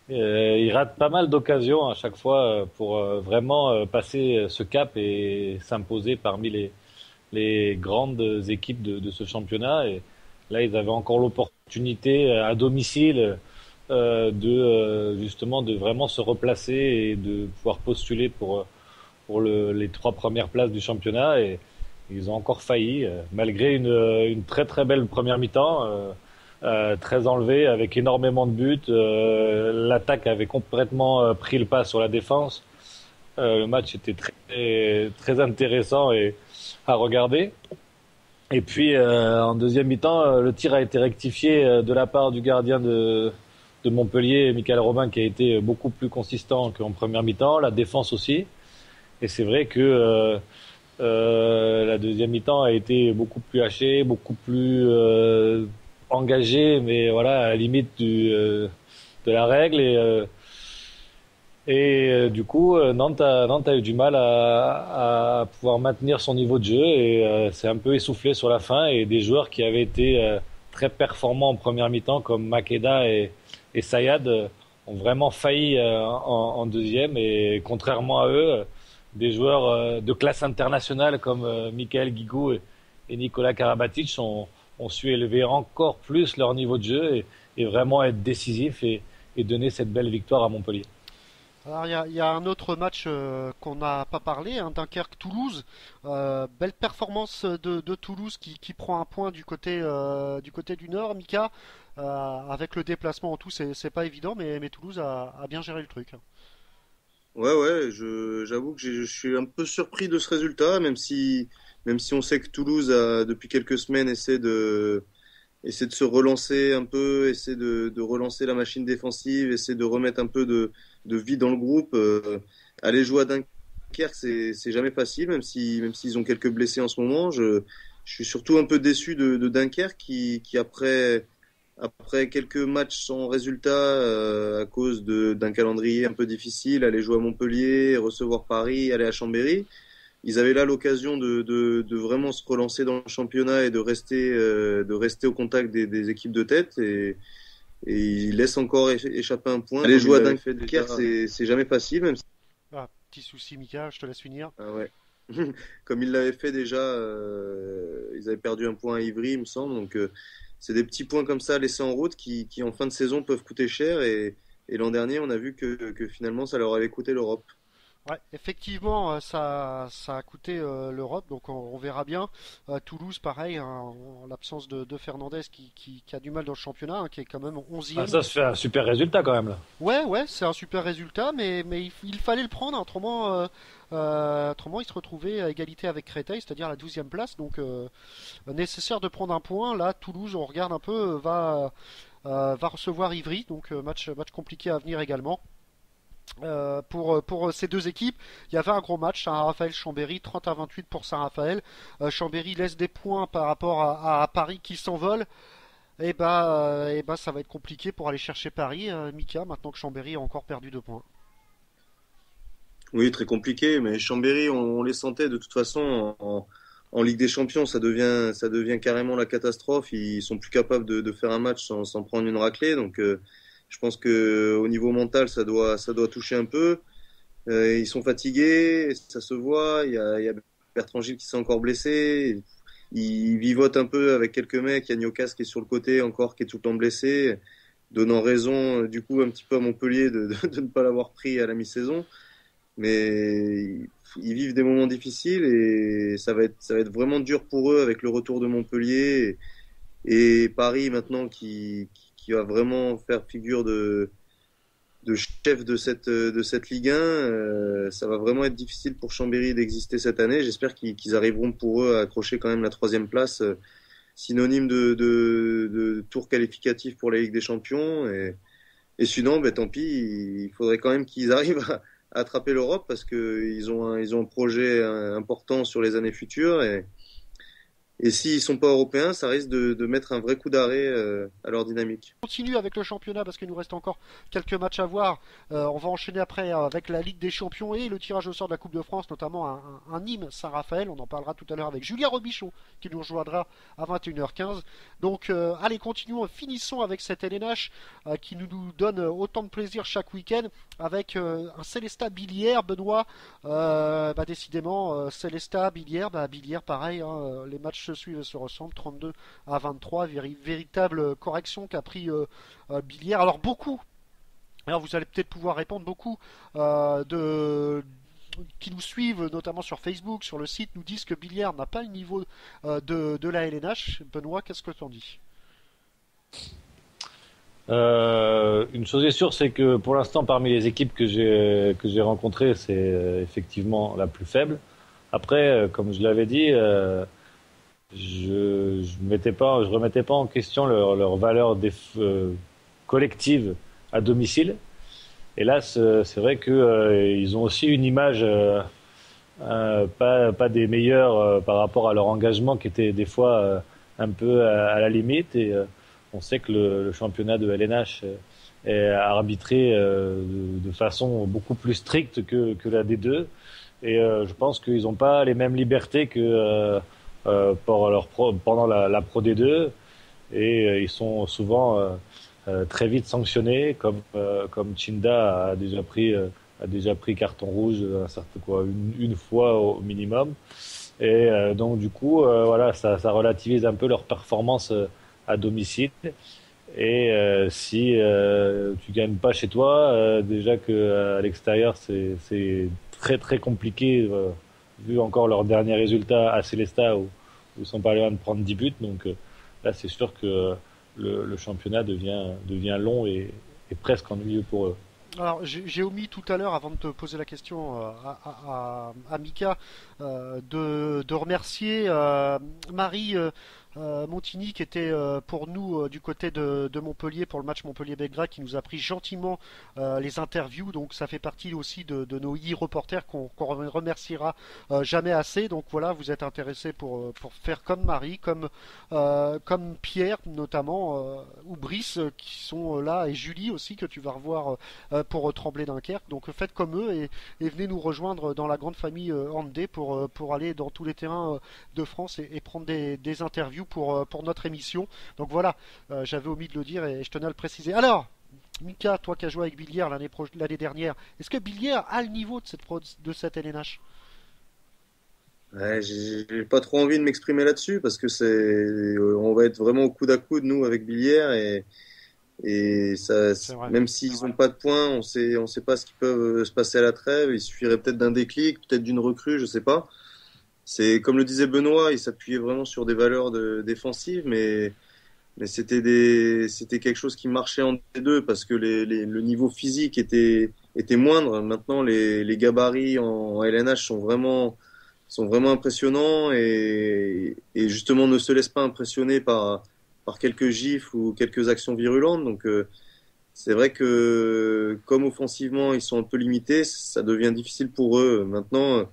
il rate pas mal d'occasions à chaque fois pour vraiment passer ce cap et s'imposer parmi les grandes équipes de ce championnat. Et là, ils avaient encore l'opportunité à domicile justement de vraiment se replacer et de pouvoir postuler pour les 3 premières places du championnat. Et ils ont encore failli, malgré une très très belle première mi-temps. Très enlevé avec énormément de buts. L'attaque avait complètement pris le pas sur la défense. Le match était très, très intéressant à regarder. Et puis en deuxième mi-temps, le tir a été rectifié de la part du gardien de Montpellier, Michael Robin, qui a été beaucoup plus consistant qu'en première mi-temps. La défense aussi. Et c'est vrai que la deuxième mi-temps a été beaucoup plus hachée, beaucoup plus engagé, mais voilà, à la limite de la règle. Et du coup, Nantes a eu du mal à pouvoir maintenir son niveau de jeu et c'est un peu essoufflé sur la fin. Et des joueurs qui avaient été très performants en première mi-temps, comme Makeda et Sayad, ont vraiment failli en deuxième. Et contrairement à eux, des joueurs de classe internationale comme Mickaël Guigou et Nicolas Karabatic ont su élever encore plus leur niveau de jeu et vraiment être décisifs et donner cette belle victoire à Montpellier. Alors il y a un autre match qu'on n'a pas parlé, hein, Dunkerque-Toulouse. Belle performance de Toulouse qui prend un point du côté du Nord, Mika. Avec le déplacement en tout, c'est pas évident, mais Toulouse a bien géré le truc. Ouais, j'avoue que je suis un peu surpris de ce résultat, même si on sait que Toulouse a, depuis quelques semaines, essaie de se relancer un peu, essaie de relancer la machine défensive, essaie de remettre un peu de vie dans le groupe. Aller jouer à Dunkerque, c'est jamais facile, même s'ils ont quelques blessés en ce moment. Je suis surtout un peu déçu de Dunkerque qui après quelques matchs sans résultat à cause d'un calendrier un peu difficile, aller jouer à Montpellier, recevoir Paris, aller à Chambéry. Ils avaient là l'occasion de vraiment se relancer dans le championnat et de rester au contact des équipes de tête et ils laissent encore échapper un point. Aller jouer à Dunkerque, c'est jamais facile, même si... Ah, petit souci, Mika, je te laisse finir. Ah ouais. Comme ils l'avaient fait déjà, ils avaient perdu un point à Ivry, il me semble. Donc c'est des petits points comme ça laissés en route qui en fin de saison peuvent coûter cher et l'an dernier on a vu que finalement ça leur avait coûté l'Europe. Ouais, effectivement, ça a coûté l'Europe, donc on verra bien. Toulouse, pareil, hein, en l'absence de Fernandez qui a du mal dans le championnat, hein, qui est quand même 11e. Ah, ça se fait un super résultat quand même là. Ouais, c'est un super résultat, mais il fallait le prendre, hein, autrement il se retrouvait à égalité avec Créteil, c'est-à-dire la 12e place, donc nécessaire de prendre un point. Là, Toulouse, on regarde un peu, va recevoir Ivry, donc match compliqué à venir également. Pour ces deux équipes, il y avait un gros match, Saint-Raphaël-Chambéry, 30-28 pour Saint-Raphaël. Chambéry laisse des points par rapport à Paris qui s'envole. Et bah, ça va être compliqué pour aller chercher Paris, Mika, maintenant que Chambéry a encore perdu 2 points. Oui, très compliqué, mais Chambéry, on les sentait de toute façon en Ligue des Champions, ça devient carrément la catastrophe. Ils sont plus capables de faire un match sans prendre une raclée, donc je pense que au niveau mental, ça doit toucher un peu. Ils sont fatigués, ça se voit. Il y a Bertrand Gilles qui s'est encore blessé. Ils vivotent un peu avec quelques mecs. Il y a Niocas qui est sur le côté encore, qui est tout le temps blessé, donnant raison du coup un petit peu à Montpellier de ne pas l'avoir pris à la mi-saison. Mais ils vivent des moments difficiles et ça va être vraiment dur pour eux avec le retour de Montpellier et Paris maintenant qui va vraiment faire figure de chef de cette Ligue 1. Ça va vraiment être difficile pour Chambéry d'exister cette année. J'espère qu'ils arriveront pour eux à accrocher quand même la 3e place, synonyme de tour qualificatif pour la Ligue des Champions. Et sinon, tant pis, il faudrait quand même qu'ils arrivent à attraper l'Europe parce qu'ils ont un projet important sur les années futures. Et s'ils sont pas européens, ça risque de mettre un vrai coup d'arrêt à leur dynamique. On continue avec le championnat parce qu'il nous reste encore quelques matchs à voir. On va enchaîner après avec la Ligue des Champions et le tirage au sort de la Coupe de France, notamment un Nîmes Saint-Raphaël. On en parlera tout à l'heure avec Julien Robichon qui nous rejoindra à 21h15. Donc allez, continuons, finissons avec cette LNH qui nous donne autant de plaisir chaque week-end avec un Célestat Billière, Benoît. Décidément, Célestat Billière, Billière pareil, hein, les matchs se suivent et se ressemblent, 32-23, véritable correction qu'a pris Billière. Alors vous allez peut-être pouvoir répondre, beaucoup qui nous suivent notamment sur Facebook, sur le site, nous disent que Billière n'a pas le niveau de la LNH. Benoît, qu'est-ce que t'en dis? Une chose est sûre, c'est que pour l'instant, parmi les équipes que j'ai rencontrées, c'est effectivement la plus faible. Après, comme je l'avais dit, je remettais pas en question leur valeur collective à domicile. Et là, c'est vrai que ils ont aussi une image pas des meilleurs par rapport à leur engagement qui était des fois un peu à la limite. Et on sait que le championnat de LNH est arbitré de façon beaucoup plus stricte que la D2. Et je pense qu'ils n'ont pas les mêmes libertés que pendant la Pro D2 et ils sont souvent très vite sanctionnés comme Chinda a déjà pris carton rouge une fois au minimum Et donc du coup, voilà, ça relativise un peu leur performance à domicile. Et si tu gagnes pas chez toi, déjà que à l'extérieur c'est très très compliqué, vu encore leurs derniers résultats à Célestat où ils sont pas loin de prendre 10 buts. Donc là, c'est sûr que le championnat devient long et presque ennuyeux pour eux. Alors, j'ai omis tout à l'heure, avant de te poser la question à Mika, de remercier Marie Montigny, qui était pour nous du côté de Montpellier pour le match Montpellier-Belgrade, qui nous a pris gentiment les interviews. Donc, ça fait partie aussi de nos e-reporters qu'on remerciera jamais assez. Donc voilà, vous êtes intéressés pour faire comme Marie, comme Pierre notamment, ou Brice, qui sont là, et Julie aussi, que tu vas revoir pour Tremblay Dunkerque. Donc faites comme eux et venez nous rejoindre dans la grande famille Handé pour aller dans tous les terrains de France et prendre des interviews pour notre émission. Donc voilà, j'avais omis de le dire et je tenais à le préciser. Alors, Mika, toi qui as joué avec Billière l'année dernière, est-ce que Billière a le niveau de cette LNH? Ouais, j'ai pas trop envie de m'exprimer là-dessus parce que on va être vraiment au coude à coude nous avec Billière et ça, même s'ils ont pas de points, on sait pas ce qui peut se passer à la trêve. Il suffirait peut-être d'un déclic, peut-être d'une recrue, je sais pas. C'est comme le disait Benoît, il s'appuyait vraiment sur des valeurs défensives, mais c'était quelque chose qui marchait entre les deux parce que le niveau physique était moindre. Maintenant, les gabarits en LNH sont vraiment impressionnants et justement ne se laissent pas impressionner par quelques gifles ou quelques actions virulentes. Donc c'est vrai que comme offensivement ils sont un peu limités, ça devient difficile pour eux. Maintenant,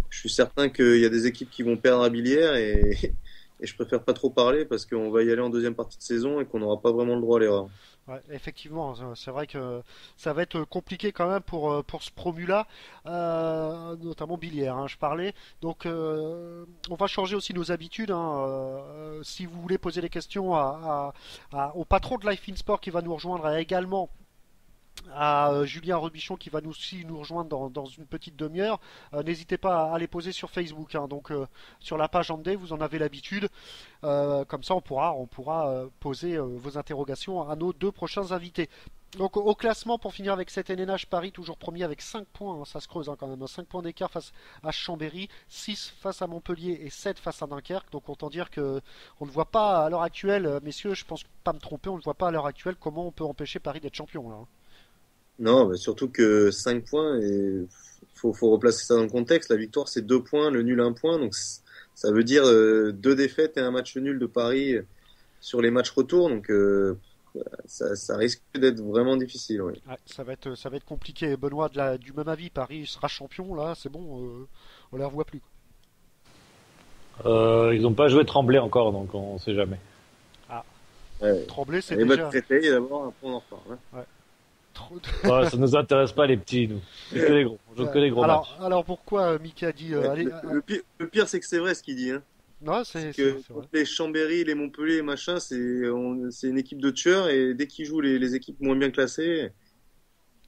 je suis certain qu'il y a des équipes qui vont perdre à Billière et je préfère pas trop parler parce qu'on va y aller en deuxième partie de saison et qu'on n'aura pas vraiment le droit à l'erreur. Ouais, effectivement, c'est vrai que ça va être compliqué quand même pour ce promu-là, notamment Billière, hein, je parlais. Donc, on va changer aussi nos habitudes, hein. Si vous voulez poser des questions au patron de Life in Sport qui va nous rejoindre, et également à Julien Rebichon qui va aussi nous rejoindre dans une petite demi-heure. N'hésitez pas à les poser sur Facebook, hein. Donc sur la page Andé, vous en avez l'habitude. Comme ça, on pourra poser vos interrogations à nos deux prochains invités. Donc au classement, pour finir avec cette NNH, Paris toujours premier avec 5 points, hein, ça se creuse, hein, quand même, 5 points d'écart face à Chambéry, 6 face à Montpellier et 7 face à Dunkerque. Donc autant dire que on ne voit pas à l'heure actuelle, messieurs, je pense pas me tromper, on ne voit pas à l'heure actuelle comment on peut empêcher Paris d'être champion là, hein. Non, mais surtout que 5 points, et faut replacer ça dans le contexte. La victoire, c'est 2 points, le nul 1 point. Donc, ça veut dire 2 défaites et un match nul de Paris sur les matchs retour. Donc, ça risque d'être vraiment difficile. Ouais. Ouais, ça va être compliqué. Benoît, du même avis, Paris sera champion, là, c'est bon, on les revoit plus. Ils n'ont pas joué Tremblay encore, donc on sait jamais. Ah, Ouais. Tremblay, c'est Et déjà... Créteil, d'abord, après on en reparle. Hein. Ouais. Ouais, ça nous intéresse pas les petits, nous. C'est que les gros. On joue que les gros matchs. Alors pourquoi Mika dit allez, Le pire, c'est que c'est vrai ce qu'il dit. Hein. non, C'est c'est que vrai. les Chambéry, les Montpellier, machin, c'est une équipe de tueurs et dès qu'ils jouent les équipes moins bien classées,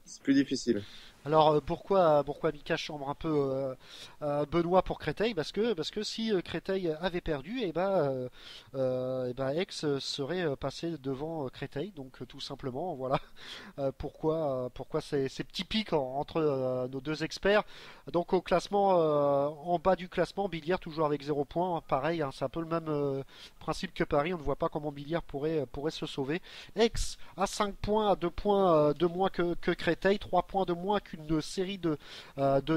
c'est plus difficile. Alors pourquoi Mika chambre un peu Benoît pour Créteil parce que si Créteil avait perdu, et ben Aix serait passé devant Créteil, donc tout simplement voilà. Pourquoi ces petits pics entre nos deux experts. Donc au classement, en bas du classement, Billière toujours avec 0 points, pareil, hein, c'est un peu le même principe que Paris, on ne voit pas comment Billière pourrait se sauver. Aix à 5 points, à 2 points de moins que Créteil, 3 points de moins qu'une série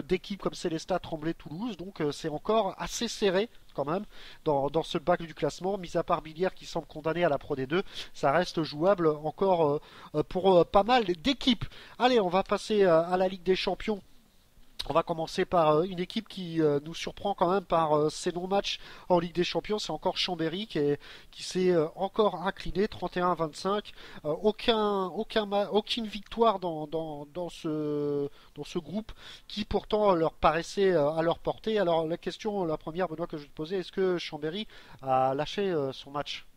d'équipes comme Célestat, Tremblay, Toulouse. Donc c'est encore assez serré quand même dans ce bas du classement, mis à part Billière qui semble condamné à la Pro D2, ça reste jouable encore pour pas mal d'équipes. Allez, on va passer à la Ligue des Champions. On va commencer par une équipe qui nous surprend quand même par ses non-matchs en Ligue des Champions. C'est encore Chambéry qui s'est encore incliné 31-25. Aucune victoire dans ce groupe qui pourtant leur paraissait à leur portée. Alors la première, Benoît, que je vais te poser, est-ce que Chambéry a lâché son match?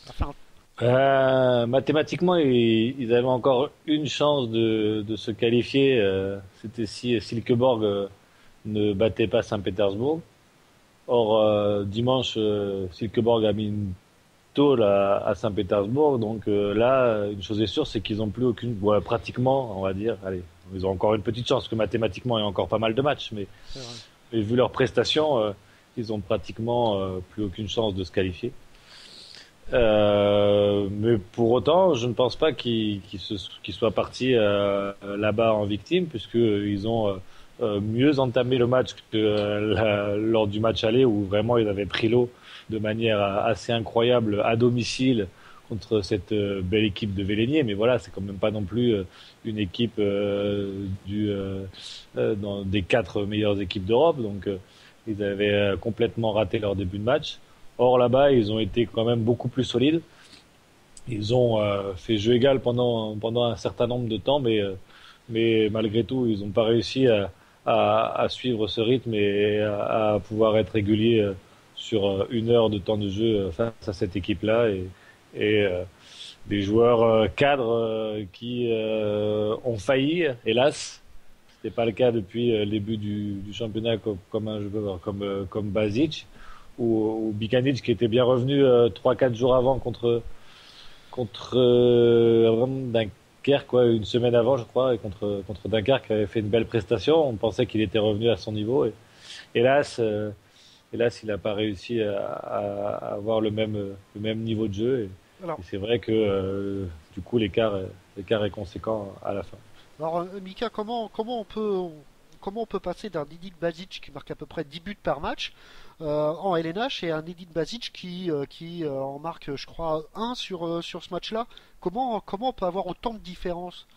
Enfin, Mathématiquement, ils avaient encore une chance de se qualifier. C'était si Silkeborg ne battait pas Saint-Pétersbourg. Or, dimanche, Silkeborg a mis une tôle à Saint-Pétersbourg. Donc là, une chose est sûre, c'est qu'ils n'ont plus pratiquement, on va dire, allez, ils ont encore une petite chance, parce que mathématiquement, il y a encore pas mal de matchs, mais vu leurs prestations, ils ont pratiquement plus aucune chance de se qualifier. Mais pour autant, je ne pense pas qu'ils soient partis là-bas en victime, puisqu'ils ont mieux entamé le match que lors du match aller, où vraiment ils avaient pris l'eau de manière assez incroyable à domicile contre cette belle équipe de Vélénier. Mais voilà, c'est quand même pas non plus une équipe dans des 4 meilleures équipes d'Europe. Donc ils avaient complètement raté leur début de match. Or là-bas, ils ont été quand même beaucoup plus solides. Ils ont fait jeu égal pendant un certain nombre de temps, mais malgré tout, ils n'ont pas réussi à suivre ce rythme et à pouvoir être réguliers sur 1 heure de temps de jeu face à cette équipe-là et des joueurs cadres qui ont failli, hélas. C'était pas le cas depuis le début du championnat comme un joueur comme Basic ou Bikanic, qui était bien revenu 3-4 jours avant contre Dunkerque, quoi, une semaine avant, je crois, et contre Dunkerque, avait fait une belle prestation. On pensait qu'il était revenu à son niveau. Et hélas, il n'a pas réussi à avoir le même niveau de jeu. Et c'est vrai que du coup, l'écart est conséquent à la fin. Alors, Mika, comment on peut passer d'un Edin Basic qui marque à peu près 10 buts par match en LNH et un Edin Basic qui en marque, je crois, 1 sur ce match-là? Comment on peut avoir autant de différence?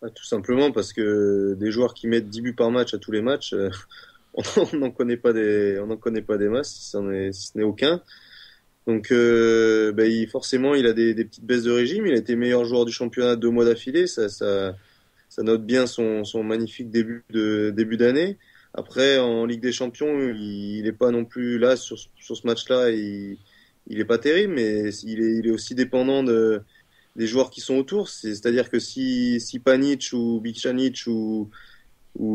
Tout simplement parce que des joueurs qui mettent 10 buts par match à tous les matchs, on n'en connaît pas des masses, si ce n'est aucun. Donc forcément, il a des petites baisses de régime. Il a été meilleur joueur du championnat 2 mois d'affilée. Ça note bien son magnifique début d'année. Après, en Ligue des Champions, il est pas non plus là sur ce match-là. Il est pas terrible, mais il est aussi dépendant des joueurs qui sont autour. C'est-à-dire que si Panic ou Bikčanić ou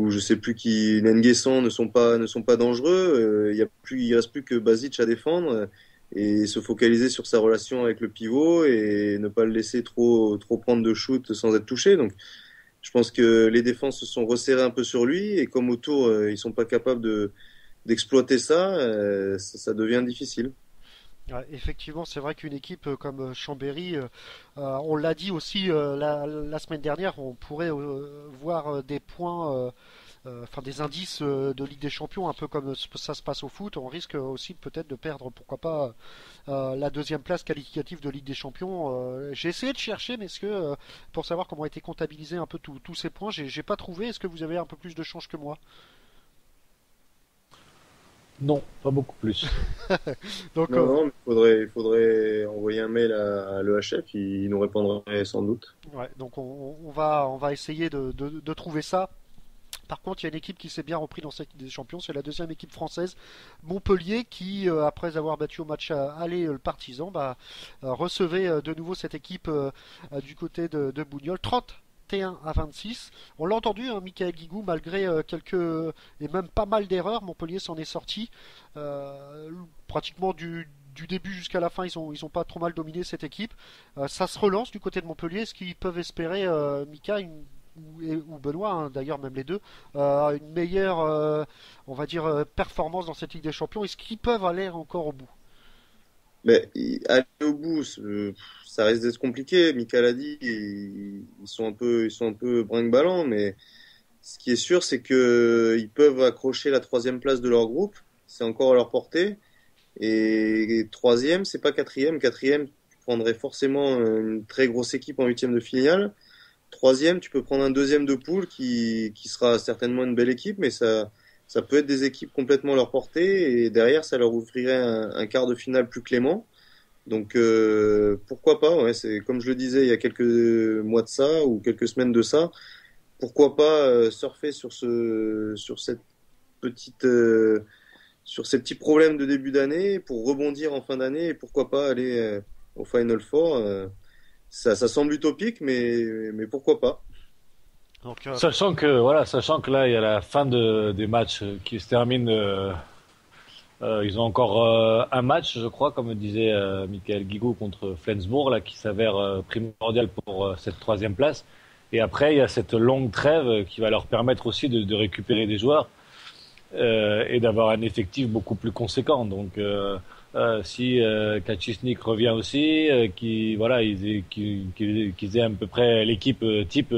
je sais plus qui, Nenguesson ne sont pas dangereux, il reste plus que Basic à défendre et se focaliser sur sa relation avec le pivot et ne pas le laisser trop prendre de shoot sans être touché. Donc je pense que les défenses se sont resserrées un peu sur lui et comme autour ils sont pas capables d'exploiter ça, ça devient difficile. Ouais, effectivement, c'est vrai qu'une équipe comme Chambéry, on l'a dit aussi la semaine dernière, on pourrait voir des points, enfin des indices de Ligue des Champions, un peu comme ça se passe au foot. On risque aussi peut-être de perdre, pourquoi pas, la 2e place qualificative de Ligue des Champions. J'ai essayé de chercher, mais est-ce que pour savoir comment a été comptabilisé un peu tous ces points, j'ai pas trouvé. Est-ce que vous avez un peu plus de chance que moi? Non, pas beaucoup plus. Donc, non, il faudrait envoyer un mail à l'EHF, il nous répondrait sans doute. ouais, donc on va essayer de trouver ça. Par contre, il y a une équipe qui s'est bien repris dans cette Ligue des Champions, c'est la 2e équipe française, Montpellier, qui, après avoir battu au match aller le Partizan, recevait de nouveau cette équipe du côté de Bougnols, 31-26. On l'a entendu, hein, Michael Guigou, malgré quelques et même pas mal d'erreurs, Montpellier s'en est sorti. Pratiquement du début jusqu'à la fin, ils ont pas trop mal dominé cette équipe. Ça se relance du côté de Montpellier. Est-ce qu'ils peuvent espérer, Mika, ou Benoît, hein, d'ailleurs même les deux, une meilleure, on va dire, performance dans cette Ligue des Champions? Est-ce qu'ils peuvent aller encore au bout? Mais aller au bout, ça risque d'être compliqué. Mika l'a dit, ils sont un peu brinque-ballants, mais ce qui est sûr, c'est que ils peuvent accrocher la 3e place de leur groupe. C'est encore à leur portée. Et 3e, c'est pas 4e. 4e, tu prendrais forcément une très grosse équipe en 8e de finale. 3e, tu peux prendre un 2e de poule qui sera certainement une belle équipe, mais ça peut être des équipes complètement à leur portée et derrière ça leur ouvrirait un quart de finale plus clément. Donc pourquoi pas, ouais, c'est comme je le disais il y a quelques mois de ça ou quelques semaines de ça, pourquoi pas surfer sur cette petite sur ces petits problèmes de début d'année pour rebondir en fin d'année et pourquoi pas aller au Final Four. Ça semble utopique, mais pourquoi pas. Donc, Sachant que là, il y a la fin des matchs qui se terminent Ils ont encore un match, je crois, comme disait Michael Guigou, contre Flensbourg, là, qui s'avère primordial pour cette 3e place. Et après, il y a cette longue trêve qui va leur permettre aussi de récupérer des joueurs et d'avoir un effectif beaucoup plus conséquent. Donc, si Kaczysnik revient aussi, qu'ils aient à peu près l'équipe type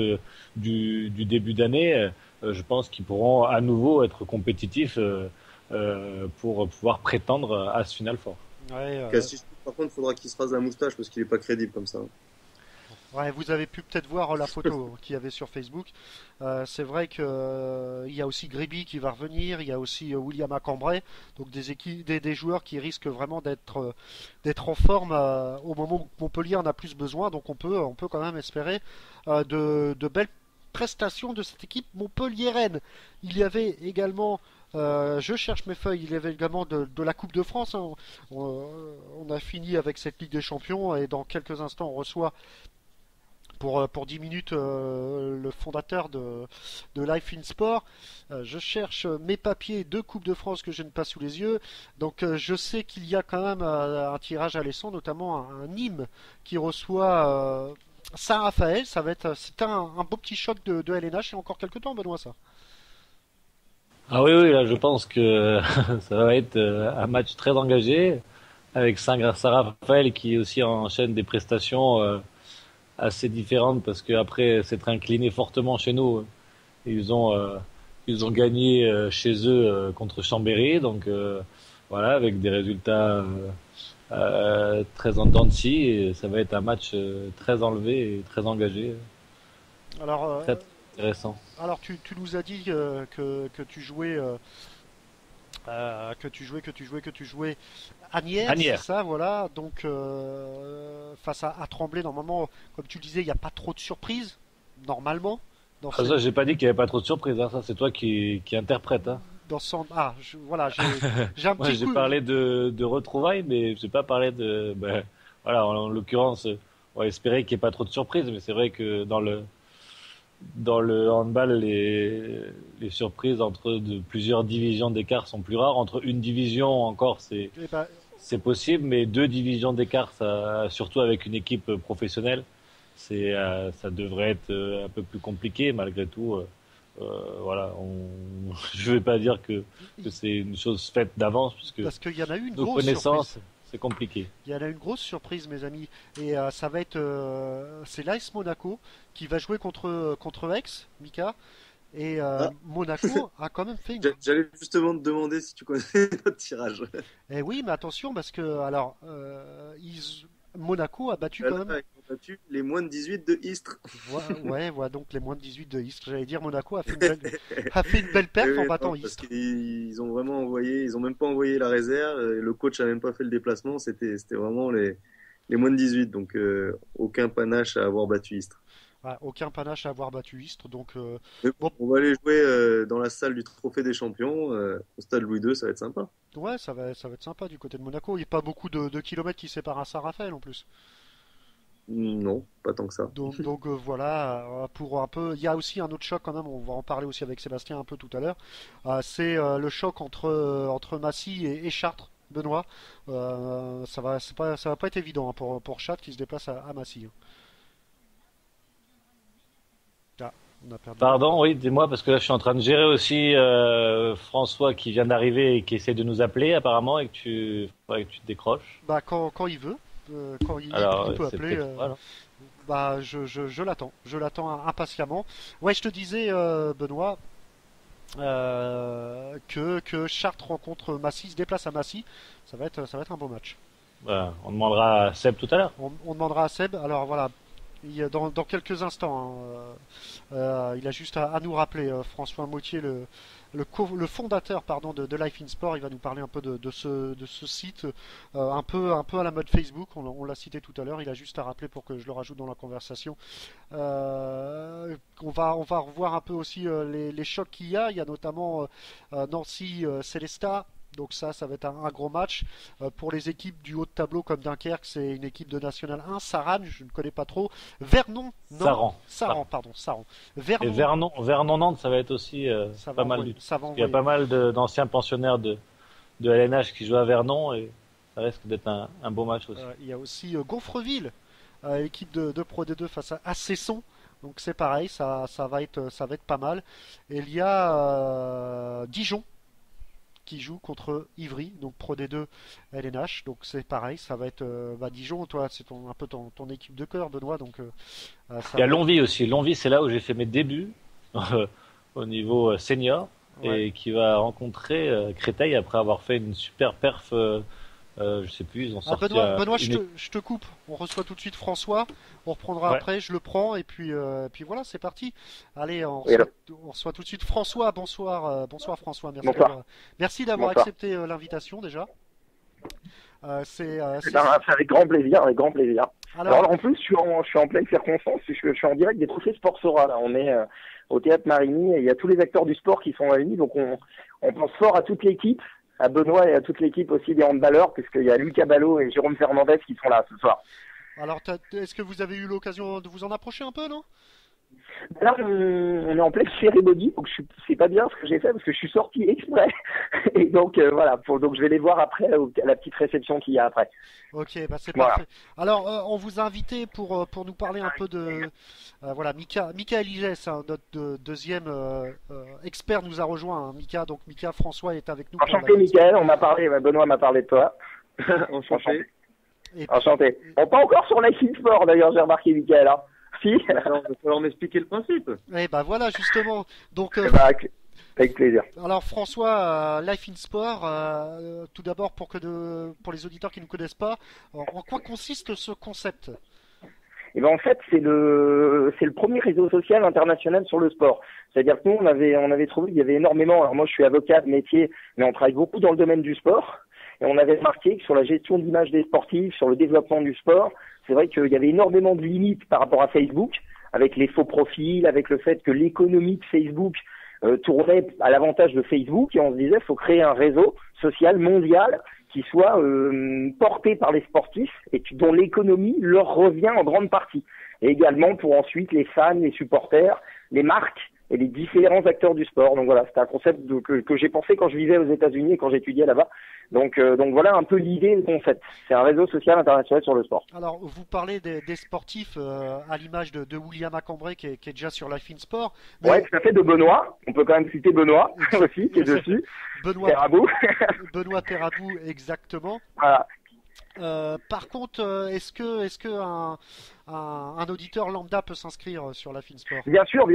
du début d'année, je pense qu'ils pourront à nouveau être compétitifs pour pouvoir prétendre à ce Final Four. Ouais, Kaczysnik, par contre, il faudra qu'il se rase la moustache parce qu'il est pas crédible comme ça. ouais, vous avez pu peut-être voir la photo qu'il y avait sur Facebook. C'est vrai que il y a aussi Griby qui va revenir, il y a aussi William Cambrai, donc des joueurs qui risquent vraiment d'être en forme au moment où Montpellier en a plus besoin. Donc on peut quand même espérer de belles prestations de cette équipe montpelliéraine. Il y avait également je cherche mes feuilles. Il y avait également de la Coupe de France. Hein. On a fini avec cette Ligue des Champions et dans quelques instants on reçoit pour 10 minutes le fondateur de Life in Sport. Je cherche mes papiers de Coupe de France que je n'ai pas sous les yeux. Donc je sais qu'il y a quand même un tirage à l'essence, notamment un Nîmes qui reçoit Saint-Raphaël. C'est un beau petit choc de LNH. Il y a encore quelques temps, Benoît, ça. Ah oui, là je pense que ça va être un match très engagé avec Saint-Raphaël qui aussi enchaîne des prestations assez différentes parce qu'après s'être incliné fortement chez nous, ils ont gagné chez eux contre Chambéry, donc voilà, avec des résultats très en dents de scie, et ça va être un match très enlevé et très engagé. Alors, très intéressant. Alors tu nous as dit que tu jouais Asnières, c'est ça, voilà. Donc face à Tremblay, normalement, comme tu le disais, il n'y a pas trop de surprises, normalement. Ça, j'ai pas dit qu'il n'y avait pas trop de surprises, hein. Ça, c'est toi qui interprète, hein. Voilà, j'ai un Moi, petit j'ai coup. parlé de retrouvailles, mais j'ai pas parlé de. Voilà, en l'occurrence, on va espérer qu'il n'y ait pas trop de surprises, mais c'est vrai que dans le handball, les surprises entre plusieurs divisions d'écart sont plus rares. Entre une division encore, c'est possible, mais 2 divisions d'écart, surtout avec une équipe professionnelle, ça devrait être un peu plus compliqué malgré tout. Voilà, je vais pas dire que c'est une chose faite d'avance, parce qu'il y en a eu une nos grosse connaissances, surprise. c'est compliqué. Il y en a une grosse surprise, mes amis, et ça va être c'est l'AS Monaco qui va jouer contre Aix, Mika. Et Monaco a quand même fait une. J'allais justement te demander si tu connaissais notre tirage. Eh oui, mais attention parce que alors Monaco a battu quand même. Ils ont battu les moins de 18 de Istres. Ouais, donc les moins de 18 de Istres. J'allais dire Monaco a fait une belle perf en battant Parce Istres. qu'ils ont vraiment envoyé, ils ont même pas envoyé la réserve. Le coach a même pas fait le déplacement. C'était vraiment les moins de 18. Donc aucun panache à avoir battu Istres. Aucun panache à avoir battu Istres. Donc bon. On va aller jouer dans la salle du Trophée des Champions au stade Louis II. Ça va être sympa. Ouais, ça va être sympa du côté de Monaco. Il n'y a pas beaucoup de kilomètres qui séparent à Saint-Raphaël en plus. Non, pas tant que ça. Donc voilà, pour un peu. Il y a aussi un autre choc quand même. On va en parler aussi avec Sébastien un peu tout à l'heure. C'est le choc entre Massy et Chartres. Benoît, ça va pas être évident hein, pour Chartres qui se déplace à Massy. On a perdu. Pardon, oui, dis-moi, parce que là je suis en train de gérer aussi François qui vient d'arriver et qui essaie de nous appeler apparemment, et que tu te décroches. Bah quand il veut, quand il peut appeler. Bah je l'attends impatiemment. Ouais, je te disais Benoît que Chartres rencontre Massy, se déplace à Massy. Ça va être un beau match. On demandera à Seb tout à l'heure. On demandera à Seb. Alors voilà. Dans quelques instants, hein, il a juste à nous rappeler François Mautier, le fondateur de Life in Sport. Il va nous parler un peu de ce site, un peu à la mode Facebook. On l'a cité tout à l'heure. Il a juste à rappeler pour que je le rajoute dans la conversation. On va revoir un peu aussi les chocs qu'il y a. Il y a notamment Nancy Célestat. Donc ça va être un gros match. Pour les équipes du haut de tableau comme Dunkerque, c'est une équipe de National 1. Saran, je ne connais pas trop. Vernon, Saran. Et Vernon-Nantes, ça va être aussi pas mal. Il y a pas mal d'anciens pensionnaires de de LNH qui joue à Vernon et ça risque d'être un beau match aussi. Il y a aussi Gonfreville, équipe de Pro D2 face à Cesson. Donc c'est pareil, ça va être pas mal. Et il y a Dijon qui joue contre Ivry, donc Pro D2 LNH. Donc c'est pareil, ça va être Dijon. Toi, c'est un peu ton équipe de cœur, Benoît. Donc il y a Longwy aussi. Longwy, c'est là où j'ai fait mes débuts au niveau senior et qui va rencontrer Créteil après avoir fait une super perf. Je sais plus, ils ont sorti. Benoît, je te coupe. On reçoit tout de suite François. On reprendra après. Je le prends et puis voilà, c'est parti. Allez, on reçoit tout de suite François. Bonsoir, François. Merci d'avoir accepté l'invitation déjà. C'est avec grand plaisir, Alors en plus, je suis en pleine circonstance. Je suis en direct des Trophées Sportsora. Là, on est au Théâtre Marigny et il y a tous les acteurs du sport qui sont réunis. Donc on pense fort à toute l'équipe. À Benoît et à toute l'équipe aussi des handballeurs, puisqu'il y a Lucas Ballot et Jérôme Fernandez qui sont là ce soir. Alors, est-ce que vous avez eu l'occasion de vous en approcher un peu, non? Là, on est en pleine cérémonie, donc c'est pas bien ce que j'ai fait parce que je suis sorti exprès. Et donc voilà, donc je vais les voir après à la petite réception qu'il y a après. Ok, c'est parfait. Alors, on vous a invité pour nous parler un peu de Mika Eligès, notre deuxième expert nous a rejoint. Mika, François est avec nous. Enchanté, Mickaël. Benoît m'a parlé de toi. Enchanté. Enchanté. On pas encore sur Life in Sport d'ailleurs, j'ai remarqué, Mickaël. Si. Alors, il va falloir m'expliquer le principe. Voilà, justement. Donc, avec plaisir. Alors, François, Life in Sport, tout d'abord pour les auditeurs qui ne connaissent pas, en quoi consiste ce concept? En fait, c'est le premier réseau social international sur le sport. C'est-à-dire que nous, on avait trouvé qu'il y avait énormément. Alors moi, je suis avocat de métier, mais on travaille beaucoup dans le domaine du sport. Et on avait remarqué que sur la gestion d'image des sportifs, sur le développement du sport, c'est vrai qu'il y avait énormément de limites par rapport à Facebook, avec les faux profils, avec le fait que l'économie de Facebook tournait à l'avantage de Facebook. Et on se disait, il faut créer un réseau social mondial qui soit porté par les sportifs et dont l'économie leur revient en grande partie. Et également pour ensuite les fans, les supporters, les marques et les différents acteurs du sport. Donc voilà, c'était un concept que j'ai pensé quand je vivais aux États-Unis et quand j'étudiais là-bas. Donc voilà un peu l'idée du concept. C'est un réseau social international sur le sport. Alors vous parlez des sportifs à l'image de William Acambray qui est déjà sur Life in Sport. Mais... Ouais, tout à fait, de Benoît. On peut quand même citer Benoît aussi qui est dessus. Benoît Perabou, exactement. Voilà. Par contre, est-ce que un auditeur lambda peut s'inscrire sur Life in Sport? Bien sûr.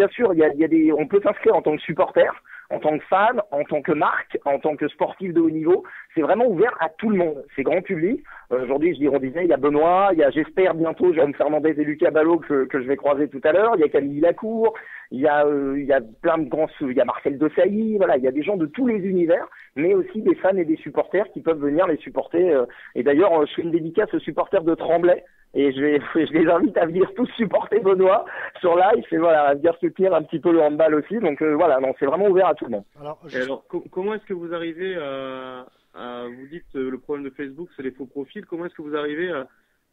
On peut s'inscrire en tant que supporter, en tant que fan, en tant que marque, en tant que sportif de haut niveau. C'est vraiment ouvert à tout le monde. C'est grand public. Aujourd'hui, on disait, il y a Benoît, il y a, j'espère bientôt, Jérôme Fernandez et Lucas Ballot que je vais croiser tout à l'heure. Il y a Camille Lacour. Il y a plein de grands, il y a Marcel Desailly. Voilà, il y a des gens de tous les univers, mais aussi des fans et des supporters qui peuvent venir les supporter. Et d'ailleurs, je fais une dédicace aux supporters de Tremblay. Et je les invite à venir tous supporter Benoît sur live et voilà, à venir soutenir un petit peu le handball aussi. Donc voilà, non, c'est vraiment ouvert à tout le monde. Alors comment est-ce que vous arrivez à vous dites le problème de Facebook, c'est les faux profils. Comment est-ce que vous arrivez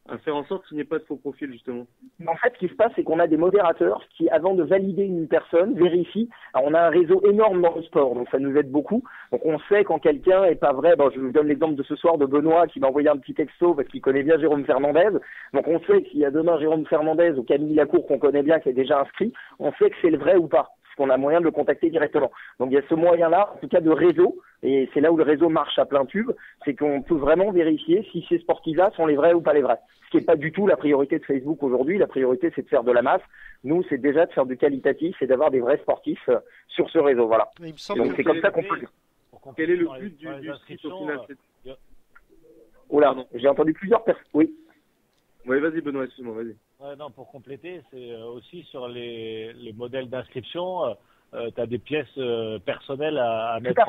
à faire en sorte qu'il n'y ait pas de faux profil, justement? En fait, ce qui se passe, c'est qu'on a des modérateurs qui, avant de valider une personne, vérifient. Alors, on a un réseau énorme dans le sport, donc ça nous aide beaucoup. Donc, on sait quand quelqu'un est pas vrai. Je vous donne l'exemple de ce soir de Benoît qui m'a envoyé un petit texto parce qu'il connaît bien Jérôme Fernandez. Donc, on sait qu'il y a demain Jérôme Fernandez ou Camille Lacour qu'on connaît bien, qui est déjà inscrit. On sait que c'est le vrai ou pas, parce qu'on a moyen de le contacter directement. Donc, il y a ce moyen-là, en tout cas de réseau. Et c'est là où le réseau marche à plein tube, c'est qu'on peut vraiment vérifier si ces sportifs-là sont les vrais ou pas les vrais. Ce qui n'est pas du tout la priorité de Facebook aujourd'hui. La priorité, c'est de faire de la masse. Nous, c'est déjà de faire du qualitatif et d'avoir des vrais sportifs sur ce réseau. Voilà. Donc c'est comme ça qu'on peut dire. Quel est le but du site au final? Oula, j'ai entendu plusieurs personnes. Oui. Oui, vas-y Benoît, excuse-moi, vas-y. Ouais, non, pour compléter, c'est aussi sur les modèles d'inscription. Tu as des pièces personnelles à mettre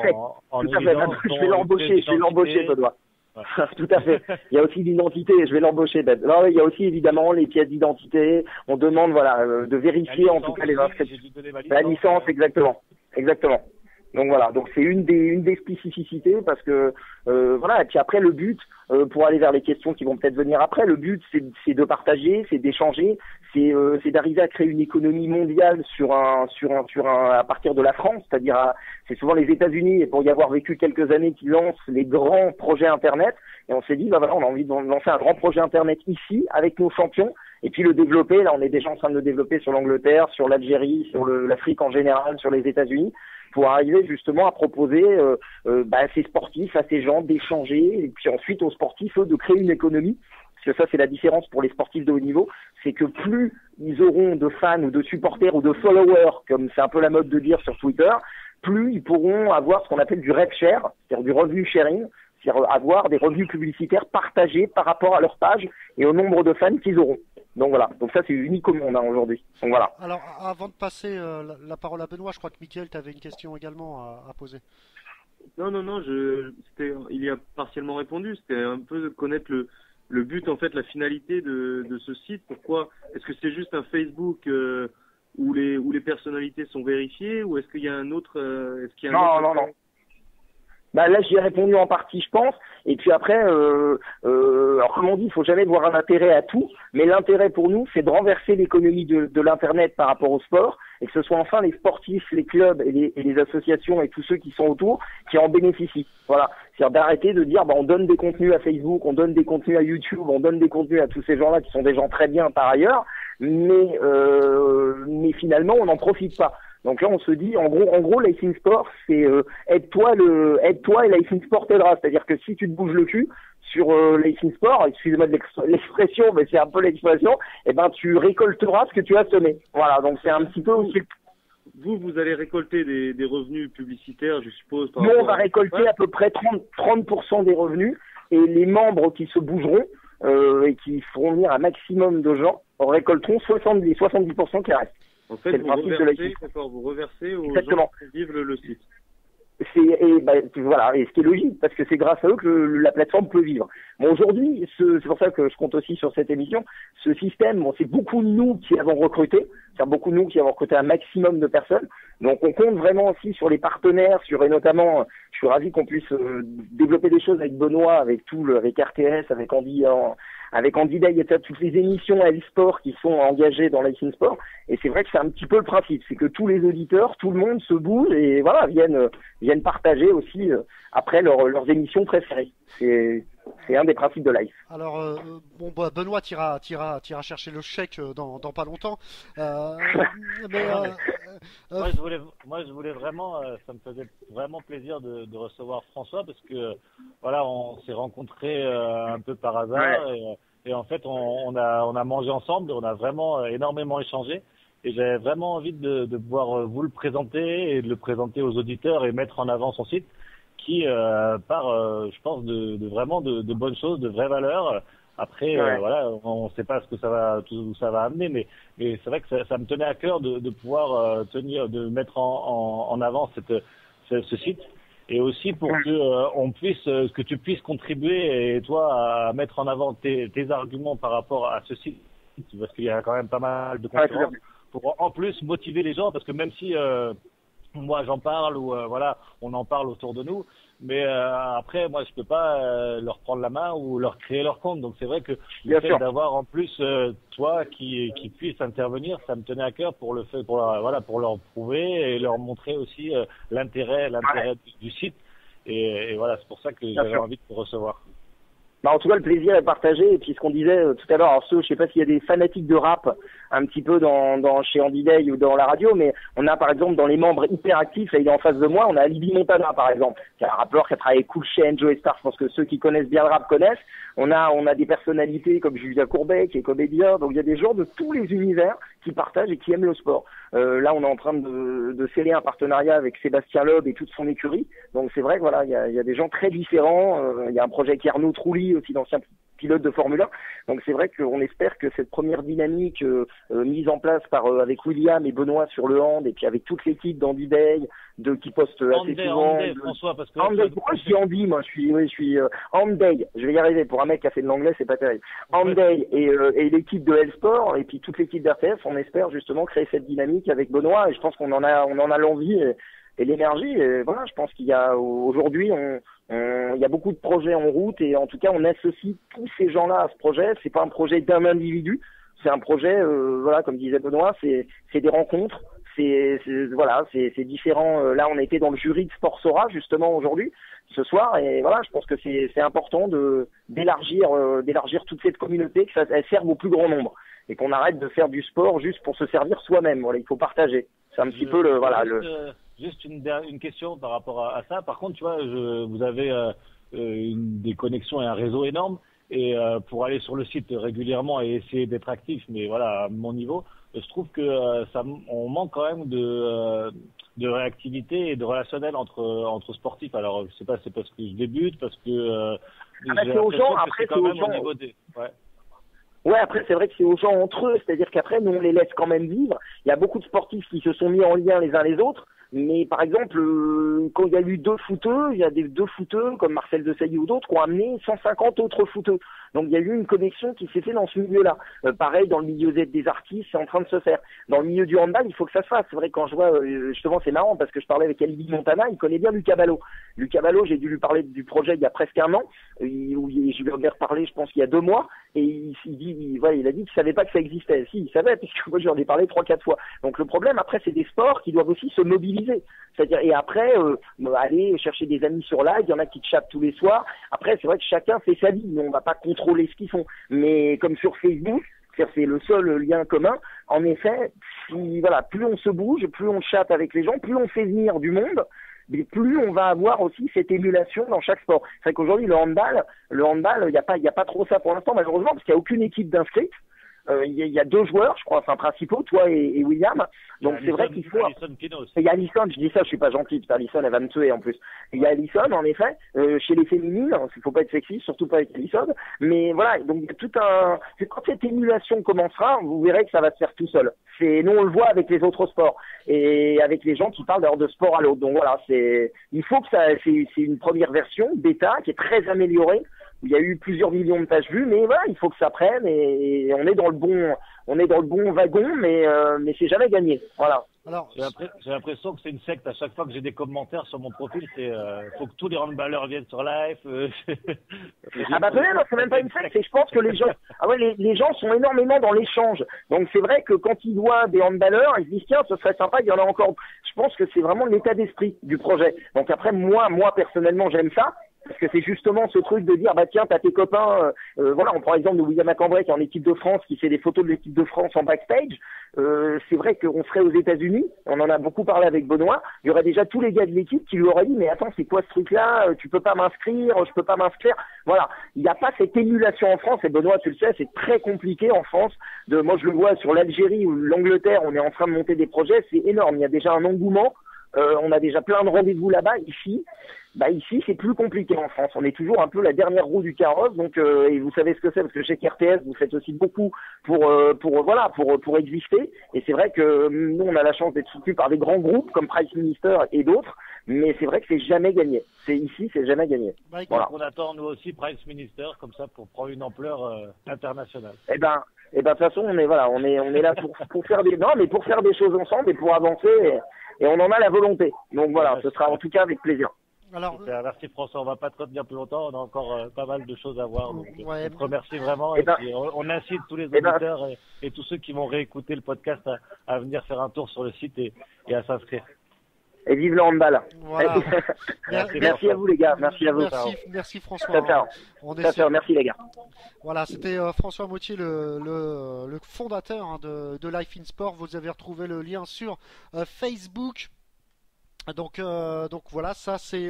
en évidence. Je vais l'embaucher, Benoît. Ouais. Tout à fait. Il y a aussi l'identité, je vais l'embaucher. Non, il y a aussi évidemment les pièces d'identité. On demande de vérifier en tout cas les inscriptions. La licence, exactement. Donc voilà, donc c'est une des spécificités parce que voilà. Et puis après le but pour aller vers les questions qui vont peut-être venir après, le but c'est de partager, c'est d'échanger, c'est d'arriver à créer une économie mondiale à partir de la France, c'est-à-dire c'est souvent les États-Unis, et pour y avoir vécu quelques années, qui lancent les grands projets Internet, et on s'est dit, voilà, on a envie de lancer un grand projet Internet ici, avec nos champions, et puis le développer. Là, on est déjà en train de le développer sur l'Angleterre, sur l'Algérie, sur l'Afrique en général, sur les États-Unis, pour arriver justement à proposer à ces sportifs, à ces gens d'échanger, et puis ensuite aux sportifs, eux, de créer une économie. Parce que ça, c'est la différence pour les sportifs de haut niveau, c'est que plus ils auront de fans ou de supporters ou de followers, comme c'est un peu la mode de dire sur Twitter, plus ils pourront avoir ce qu'on appelle du rev share, c'est-à-dire du revenu sharing, c'est-à-dire avoir des revenus publicitaires partagés par rapport à leur page et au nombre de fans qu'ils auront. Donc voilà, donc ça c'est unique au monde aujourd'hui. Donc voilà. Alors avant de passer la parole à Benoît, je crois que Mickaël, tu avais une question également à poser. Non, il y a partiellement répondu, c'était un peu de connaître le but, en fait, la finalité de ce site. Pourquoi? Est-ce que c'est juste un Facebook où les personnalités sont vérifiées, ou est-ce qu'il y a un autre Non. Bah là, j'y ai répondu en partie, je pense. Et puis après, alors comme on dit, il faut jamais voir un intérêt à tout. Mais l'intérêt pour nous, c'est de renverser l'économie de l'internet par rapport au sport, et que ce soit enfin les sportifs, les clubs et les associations et tous ceux qui sont autour qui en bénéficient. Voilà, c'est-à-dire d'arrêter de dire, on donne des contenus à Facebook, on donne des contenus à YouTube, on donne des contenus à tous ces gens-là qui sont des gens très bien par ailleurs, mais finalement, on n'en profite pas. Donc là, on se dit, en gros, Life Sport, c'est aide-toi et Life Sport t'aidera. C'est-à-dire que si tu te bouges le cul sur Life Sport, excusez-moi de l'expression, mais c'est un peu l'expression, tu récolteras ce que tu as semé. Voilà, donc c'est un petit peu aussi. Vous allez récolter des revenus publicitaires, je suppose. Nous, on va récolter à peu près 30% des revenus, et les membres qui se bougeront et qui feront venir un maximum de gens récolteront 70% qui restent. En fait, vous reversez aux gens qui vivent le site. Voilà, et ce qui est logique, parce que c'est grâce à eux que la plateforme peut vivre. Bon, aujourd'hui, c'est pour ça que je compte aussi sur cette émission, ce système, c'est beaucoup de nous qui avons recruté, c'est-à-dire beaucoup de nous qui avons recruté un maximum de personnes. Donc on compte vraiment aussi sur les partenaires, et notamment, je suis ravi qu'on puisse développer des choses avec Benoît, avec RTS, avec Andy Day, et toutes les émissions e-sport qui sont engagées dans Life Sport. Et c'est vrai que c'est un petit peu le principe, c'est que tous les auditeurs, tout le monde se bouge et voilà, viennent partager aussi après leurs émissions préférées. C'est un des principes de Life. Alors Benoît t'ira chercher le chèque dans pas longtemps. Moi je voulais vraiment, ça me faisait vraiment plaisir de recevoir François, parce que voilà, on s'est rencontrés un peu par hasard. Ouais. Et en fait on a mangé ensemble, on a vraiment énormément échangé, et j'avais vraiment envie de pouvoir vous le présenter et de le présenter aux auditeurs et mettre en avant son site qui part je pense de vraiment de bonnes choses, de vraies valeurs. Après voilà, on ne sait pas où ça va amener, mais c'est vrai que ça me tenait à cœur de pouvoir de mettre en avant ce site, et aussi pour que tu puisses contribuer, et toi, à mettre en avant tes arguments par rapport à ce site, parce qu'il y a quand même pas mal de concurrence, pour en plus motiver les gens, parce que même si moi j'en parle, ou voilà, on en parle autour de nous, mais après moi je peux pas leur prendre la main ou leur créer leur compte. Donc c'est vrai que le fait d'avoir en plus toi qui puisse intervenir, ça me tenait à cœur pour leur prouver et leur montrer aussi l'intérêt du site, et voilà, c'est pour ça que j'avais envie de te recevoir. En tout cas, le plaisir est partagé. Et puis ce qu'on disait tout à l'heure, alors je sais pas s'il y a des fanatiques de rap un petit peu chez Andy Day ou dans la radio, mais on a par exemple dans les membres hyper actifs, là il est en face de moi, on a Alibi Montana par exemple, qui est un rappeur qui a travaillé avec Cool Chain, Joey Star, je pense que ceux qui connaissent bien le rap connaissent. On a des personnalités comme Julia Courbet qui est comédien, donc il y a des gens de tous les univers qui partagent et qui aiment le sport. Là on est en train de sceller un partenariat avec Sébastien Loeb et toute son écurie, donc c'est vrai que voilà, il y a des gens très différents. Il y a un projet avec Arnaud Trulli, aussi d'ancien pilote de Formule 1. Donc c'est vrai qu'on espère que cette première dynamique mise en place avec William et Benoît sur le hand, et puis avec toute l'équipe d'Andy Day, qui poste assez souvent. François, parce que pourquoi je suis Andy, moi je suis Andy. Je vais y arriver, pour un mec qui a fait de l'anglais, c'est pas terrible. Andy et l'équipe de L-Sport, et puis toute l'équipe d'RTF, on espère justement créer cette dynamique avec Benoît, et je pense qu'on en a l'envie et l'énergie. Et voilà, je pense qu'il y a aujourd'hui, il y a beaucoup de projets en route, et en tout cas on associe tous ces gens-là à ce projet. C'est pas un projet d'un individu, c'est un projet, voilà, comme disait Benoît, c'est des rencontres, voilà, c'est différent. Là, on était dans le jury de Sport Sora justement aujourd'hui, ce soir, et voilà, je pense que c'est important d'élargir toute cette communauté, que elle serve au plus grand nombre, et qu'on arrête de faire du sport juste pour se servir soi-même. Voilà, il faut partager. C'est un petit peu Juste une question par rapport à ça. Par contre, tu vois, vous avez des connexions et un réseau énorme. Et pour aller sur le site régulièrement et essayer d'être actif, mais voilà, à mon niveau, je trouve que on manque quand même de réactivité et de relationnel entre sportifs. Alors, je sais pas, c'est parce que je débute, parce que c'est aux gens. Après, c'est aux gens. Ouais, après, c'est vrai que c'est aux gens entre eux. C'est-à-dire qu'après, nous, on les laisse quand même vivre. Il y a beaucoup de sportifs qui se sont mis en lien les uns les autres. Mais par exemple, quand il y a eu deux footeux, il y a deux footeux comme Marcel Desailly ou d'autres qui ont amené 150 autres footeux. Donc il y a eu une connexion qui s'est faite dans ce milieu-là. Pareil, dans le milieu des artistes, c'est en train de se faire. Dans le milieu du handball, il faut que ça se fasse. C'est vrai que quand je vois, justement, c'est marrant parce que je parlais avec Alibi Montana, il connaît bien Lucas Ballot. Lucas Ballot, j'ai dû lui parler du projet il y a presque un an, où je lui ai reparlé, je pense, il y a 2 mois, et il a dit qu'il savait pas que ça existait. Si, il savait, puisque moi, je lui en ai parlé 3-4 fois. Donc le problème, après, c'est des sports qui doivent aussi se mobiliser. C'est-à-dire, et après, aller chercher des amis sur live, il y en a qui te chappent tous les soirs. Après, c'est vrai que chacun fait sa vie, on va pas contrôler ce qu'ils font. Mais comme sur Facebook, c'est le seul lien commun. En effet, plus on se bouge, plus on chatte avec les gens, plus on fait venir du monde, mais plus on va avoir aussi cette émulation dans chaque sport. C'est vrai qu'aujourd'hui, le handball, il y a pas trop ça pour l'instant, malheureusement, parce qu'il y a aucune équipe d'inscrits. Il y a 2 joueurs, je crois, enfin principaux, toi et William. Donc c'est vrai qu'il faut. Il y a Alison, je dis ça, je suis pas gentil, parce qu'Alison, elle va me tuer en plus. Il y a Alison, en effet, chez les féminines, il faut pas être sexy, surtout pas avec Alison. Mais voilà, donc il y a tout un. Quand cette émulation commencera, vous verrez que ça va se faire tout seul. Nous on le voit avec les autres sports et avec les gens qui parlent d'ailleurs de sport à l'autre. Donc voilà, il faut que c'est une première version bêta qui est très améliorée. Il y a eu plusieurs millions de pages vues, mais voilà, il faut que ça prenne et on est dans le bon wagon, mais c'est jamais gagné. Voilà. Alors, j'ai l'impression que c'est une secte. À chaque fois que j'ai des commentaires sur mon profil, c'est faut que tous les handballeurs viennent sur live. Peut-être, c'est même pas une secte. C'est je pense que les gens, les gens sont énormément dans l'échange. Donc c'est vrai que quand ils voient des handballeurs, ils se disent tiens, ce serait sympa, il y en a encore. Je pense que c'est vraiment l'état d'esprit du projet. Donc après, moi personnellement, j'aime ça. Parce que c'est justement ce truc de dire, tiens, t'as tes copains, voilà, on prend l'exemple de William Macambray qui est en équipe de France, qui fait des photos de l'équipe de France en backstage. C'est vrai qu'on serait aux États-Unis, on en a beaucoup parlé avec Benoît, il y aurait déjà tous les gars de l'équipe qui lui auraient dit, mais attends, c'est quoi ce truc-là? Tu peux pas m'inscrire, je peux pas m'inscrire. Voilà. Il n'y a pas cette émulation en France, et Benoît, tu le sais, c'est très compliqué en France. Moi, je le vois sur l'Algérie ou l'Angleterre, on est en train de monter des projets, c'est énorme. Il y a déjà un engouement. On a déjà plein de rendez-vous là-bas. Ici, c'est plus compliqué en France. On est toujours un peu la dernière roue du carrosse. Donc, et vous savez ce que c'est parce que chez RTS, vous faites aussi beaucoup pour exister. Et c'est vrai que nous, on a la chance d'être soutenus par des grands groupes comme Price Minister et d'autres. Mais c'est vrai que c'est jamais gagné. C'est jamais gagné. Voilà. On attend nous aussi Price Minister comme ça pour prendre une ampleur internationale. Eh ben, de toute façon, on est là pour faire pour faire des choses ensemble et pour avancer. Et on en a la volonté. Donc voilà, ce sera en tout cas avec plaisir. Alors, merci François, on va pas te retenir plus longtemps, on a encore pas mal de choses à voir. Donc, on te remercie vraiment et puis on incite tous les auditeurs et tous ceux qui vont réécouter le podcast à venir faire un tour sur le site et à s'inscrire. Et vive le handball. Voilà. Merci à vous les gars, merci à vous. Merci François. Ciao. Merci les gars. Voilà, c'était François Mottier, le fondateur de Life in Sport. Vous avez retrouvé le lien sur Facebook. Donc voilà, ça c'est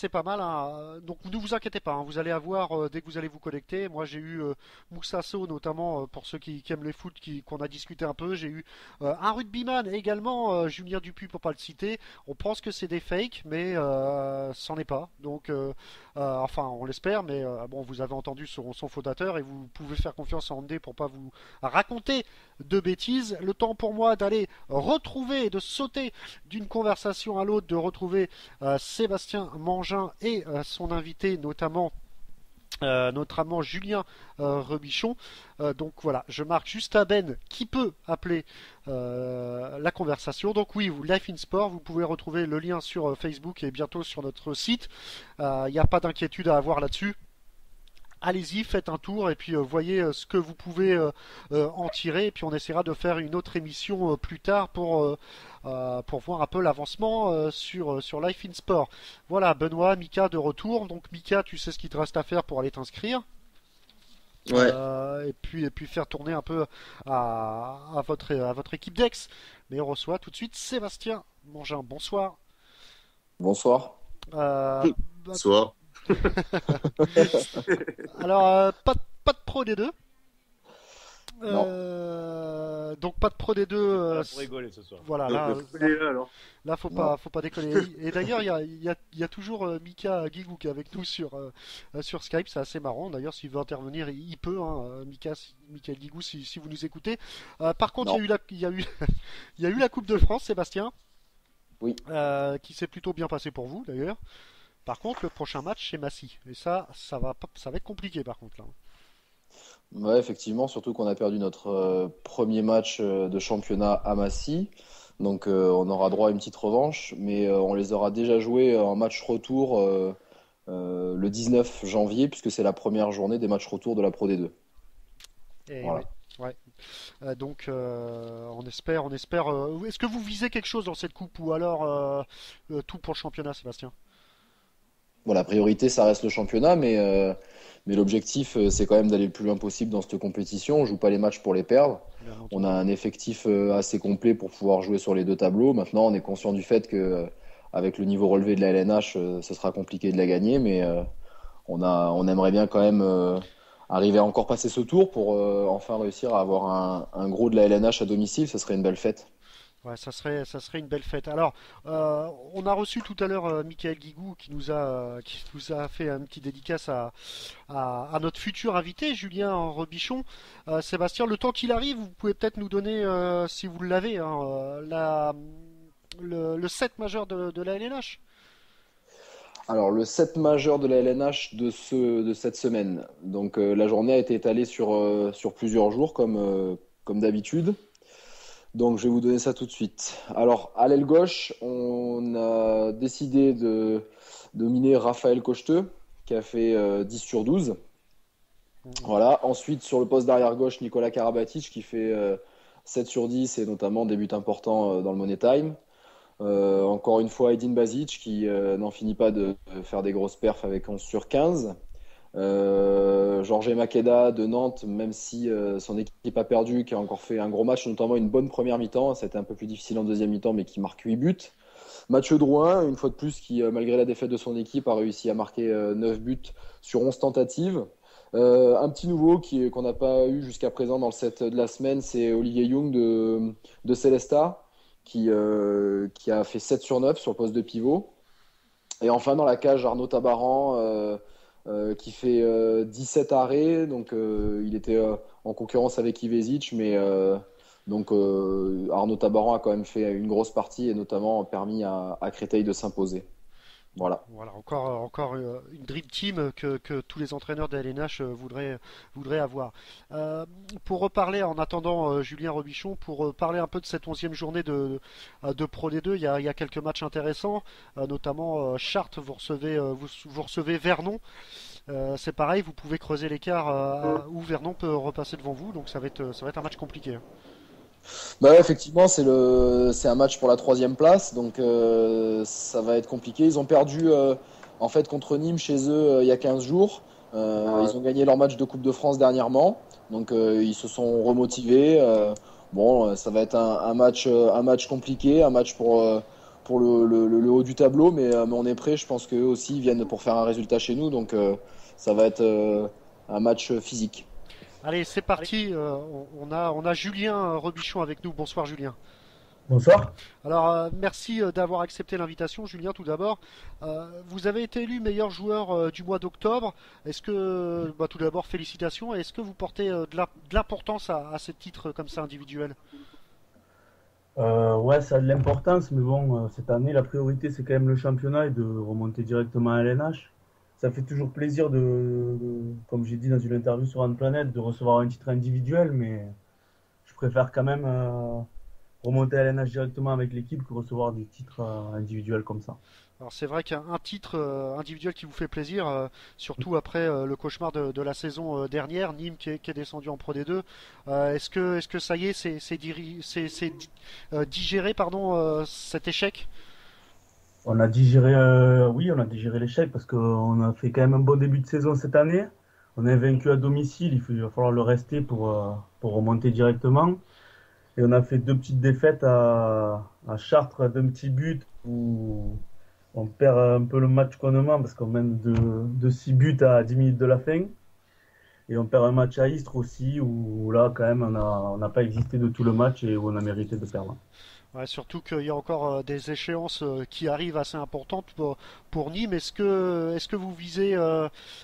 pas mal. Hein. Donc ne vous inquiétez pas, hein, vous allez avoir dès que vous allez vous connecter. Moi j'ai eu Moussasso notamment pour ceux qui aiment les foot, qu'on a discuté un peu. J'ai eu un rugbyman également, Julien Dupuis pour pas le citer. On pense que c'est des fakes, mais c'en est pas. Donc enfin on l'espère, mais bon vous avez entendu son fondateur et vous pouvez faire confiance en Andé pour pas vous raconter de bêtises. Le temps pour moi d'aller retrouver, de sauter d'une conversation à l'autre, de retrouver Sébastien Mangin et son invité notamment Julien Rebichon. Donc voilà, je marque juste à Ben qui peut appeler la conversation. Donc oui, Life in Sport, vous pouvez retrouver le lien sur Facebook et bientôt sur notre site. Il n'y a pas d'inquiétude à avoir là-dessus. allez-y, faites un tour et puis voyez ce que vous pouvez en tirer. Et puis on essaiera de faire une autre émission plus tard pour voir un peu l'avancement sur Life in Sport. Voilà, Benoît, Mika de retour. Donc Mika, tu sais ce qu'il te reste à faire pour aller t'inscrire. Ouais. Et puis faire tourner un peu à votre équipe d'ex. Mais on reçoit tout de suite Sébastien Mangin. Bonsoir. Bonsoir. Euh, Soit. Alors, pas de Pro D2. Non. Donc pas de Pro D2. Voilà, pour rigoler ce soir. Voilà, là faut pas déconner. Et d'ailleurs, il y a toujours Mika Guigou qui est avec nous sur Skype, c'est assez marrant. D'ailleurs, s'il veut intervenir, il peut, hein, Mika Guigou, si vous nous écoutez. Par contre, Non. il y a eu il y a eu la Coupe de France, Sébastien. Oui. Qui s'est plutôt bien passé pour vous, d'ailleurs. Par contre, le prochain match, c'est Massy. Et ça va être compliqué, par contre, là. Ouais, effectivement, surtout qu'on a perdu notre premier match de championnat à Massy. Donc on aura droit à une petite revanche, mais on les aura déjà joués en match retour le 19 janvier, puisque c'est la première journée des matchs retour de la Pro D2. Et Voilà. ouais. Donc on espère. Est-ce que vous visez quelque chose dans cette coupe ou alors tout pour le championnat, Sébastien? Bon, la priorité, ça reste le championnat, mais l'objectif, c'est quand même d'aller le plus loin possible dans cette compétition. On joue pas les matchs pour les perdre. On a un effectif assez complet pour pouvoir jouer sur les deux tableaux. Maintenant, on est conscient du fait que avec le niveau relevé de la LNH, ce sera compliqué de la gagner, mais on aimerait bien quand même arriver à encore passer ce tour pour enfin réussir à avoir un gros de la LNH à domicile. Ce serait une belle fête. Ouais, ça serait une belle fête. Alors, on a reçu tout à l'heure Michael Guigou qui nous a fait un petit dédicace à notre futur invité, Julien Robichon. Sébastien, le temps qu'il arrive, vous pouvez peut-être nous donner, si vous l'avez, hein, le set majeur de la LNH. Alors, le set majeur de la LNH de cette semaine. Donc, la journée a été étalée sur plusieurs jours, comme d'habitude. Donc, je vais vous donner ça tout de suite. Alors, à l'aile gauche, on a décidé de nominer Raphaël Cocheteux, qui a fait 10 sur 12. Voilà. Ensuite, sur le poste d'arrière gauche, Nicolas Karabatic, qui fait 7 sur 10 et notamment des buts importants dans le Money Time. Encore une fois, Edin Bazic, qui n'en finit pas de faire des grosses perfs avec 11 sur 15. Jorge Makeda de Nantes, même si son équipe a perdu, qui a encore fait un gros match, notamment une bonne première mi-temps. C'était un peu plus difficile en deuxième mi-temps, mais qui marque 8 buts. Mathieu Drouin, une fois de plus, qui malgré la défaite de son équipe a réussi à marquer 9 buts sur 11 tentatives. Un petit nouveau qu'on n'a pas eu jusqu'à présent dans le set de la semaine, c'est Olivier Young de Célesta, qui a fait 7 sur 9 sur le poste de pivot. Et enfin, dans la cage, Arnaud Tabaran, qui fait 17 arrêts. Donc, il était en concurrence avec Ivezic, mais Arnaud Tabaran a quand même fait une grosse partie et notamment permis à Créteil de s'imposer. Voilà. Voilà, encore une dream team que tous les entraîneurs de la LNH voudraient avoir. Pour reparler, en attendant Julien Robichon, pour parler un peu de cette 11e journée de Pro D2, il y a quelques matchs intéressants, notamment Chartres, vous recevez Vernon. C'est pareil, vous pouvez creuser l'écart où Vernon peut repasser devant vous, donc ça va être un match compliqué, hein. Bah ouais, effectivement, c'est un match pour la 3e place, donc ça va être compliqué. Ils ont perdu en fait contre Nîmes chez eux il y a 15 jours. Ils ont gagné leur match de Coupe de France dernièrement, donc ils se sont remotivés. Ça va être un match compliqué, un match pour le haut du tableau, mais on est prêt. Je pense qu'eux aussi ils viennent pour faire un résultat chez nous, donc ça va être un match physique. Allez, c'est parti. On a Julien Robichon avec nous. Bonsoir Julien. Bonsoir. Alors, merci d'avoir accepté l'invitation, Julien, tout d'abord. Vous avez été élu meilleur joueur du mois d'octobre. Est-ce que, tout d'abord, félicitations. Est-ce que vous portez de l'importance à ce titre comme ça individuel? Ouais, ça a de l'importance, mais bon, cette année, la priorité, c'est quand même le championnat et de remonter directement à LNH. Ça fait toujours plaisir comme j'ai dit dans une interview sur Anne Planète, de recevoir un titre individuel, mais je préfère quand même remonter à LNH directement avec l'équipe que recevoir des titres individuels comme ça. Alors c'est vrai qu'un titre individuel qui vous fait plaisir, surtout après le cauchemar de la saison dernière, Nîmes qui est descendu en Pro D2. Est-ce que ça y est, c'est digéré cet échec? On a digéré, oui, on a digéré l'échec parce qu'on a fait quand même un bon début de saison cette année. On est vaincu à domicile, il va falloir le rester pour remonter directement. Et on a fait 2 petites défaites à Chartres d'un petit but où on perd un peu le match connement parce qu'on mène de 6 buts à 10 minutes de la fin. Et on perd un match à Istres aussi où là quand même on n'a pas existé de tout le match et où on a mérité de perdre. Ouais, surtout qu'il y a encore des échéances qui arrivent assez importantes pour Nîmes. Est-ce que vous visez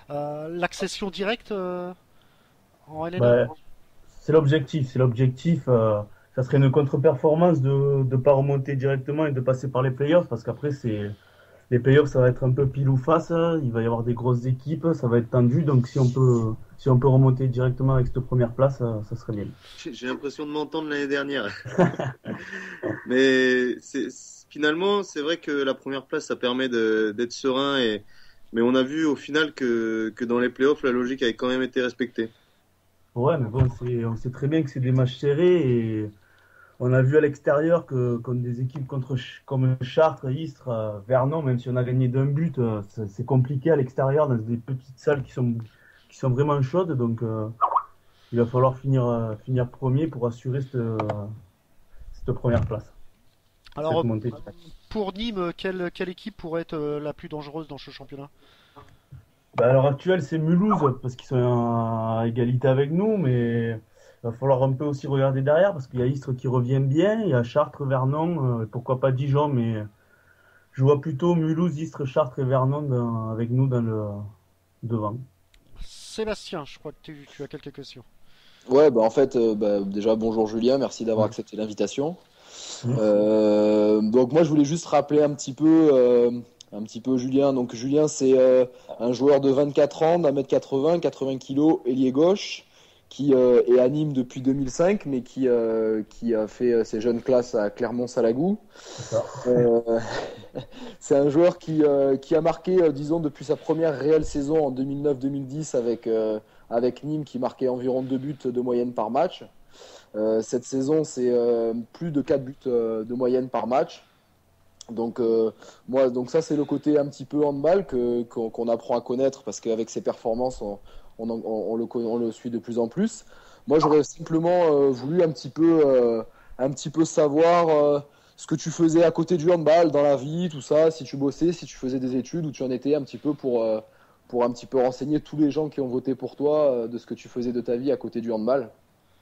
l'accession directe en LNA? C'est l'objectif. Ça serait une contre-performance de ne pas remonter directement et de passer par les playoffs parce qu'après les playoffs ça va être un peu pile ou face. Il va y avoir des grosses équipes, ça va être tendu. Donc si on peut remonter directement avec cette première place, ça serait bien. J'ai l'impression de m'entendre l'année dernière. Mais finalement, c'est vrai que la première place, ça permet d'être serein. Mais on a vu au final que dans les playoffs, la logique avait quand même été respectée. Ouais, mais bon, on sait très bien que c'est des matchs serrés et on a vu à l'extérieur que contre des équipes comme Chartres, Istres, Vernon, même si on a gagné d'un but, c'est compliqué à l'extérieur dans des petites salles qui sont vraiment chaudes. Donc il va falloir finir premier pour assurer cette première place. Alors pour Nîmes, quelle équipe pourrait être la plus dangereuse dans ce championnat? À l'heure actuelle, c'est Mulhouse parce qu'ils sont à égalité avec nous, mais il va falloir un peu aussi regarder derrière parce qu'il y a Istres qui revient bien, il y a Chartres, Vernon, pourquoi pas Dijon, mais je vois plutôt Mulhouse, Istres, Chartres et Vernon avec nous dans le devant. Sébastien, je crois que tu as quelques questions. Ouais, en fait, déjà bonjour Julien, merci d'avoir accepté l'invitation. Donc moi je voulais juste rappeler un petit peu Julien. Donc Julien c'est un joueur de 24 ans, d'1m80, 80 kg, ailier gauche, qui est à Nîmes depuis 2005, mais qui a fait ses jeunes classes à Clermont-Salagou. C'est un joueur qui a marqué, disons, depuis sa première réelle saison en 2009-2010 avec Nîmes, qui marquait environ 2 buts de moyenne par match. Cette saison, c'est plus de 4 buts de moyenne par match. Donc ça c'est le côté un petit peu handball qu'on apprend à connaître parce qu'avec ses performances on le suit de plus en plus. Moi j'aurais simplement voulu un petit peu savoir ce que tu faisais à côté du handball dans la vie, tout ça, si tu bossais, si tu faisais des études, où tu en étais un petit peu pour un petit peu renseigner tous les gens qui ont voté pour toi de ce que tu faisais de ta vie à côté du handball.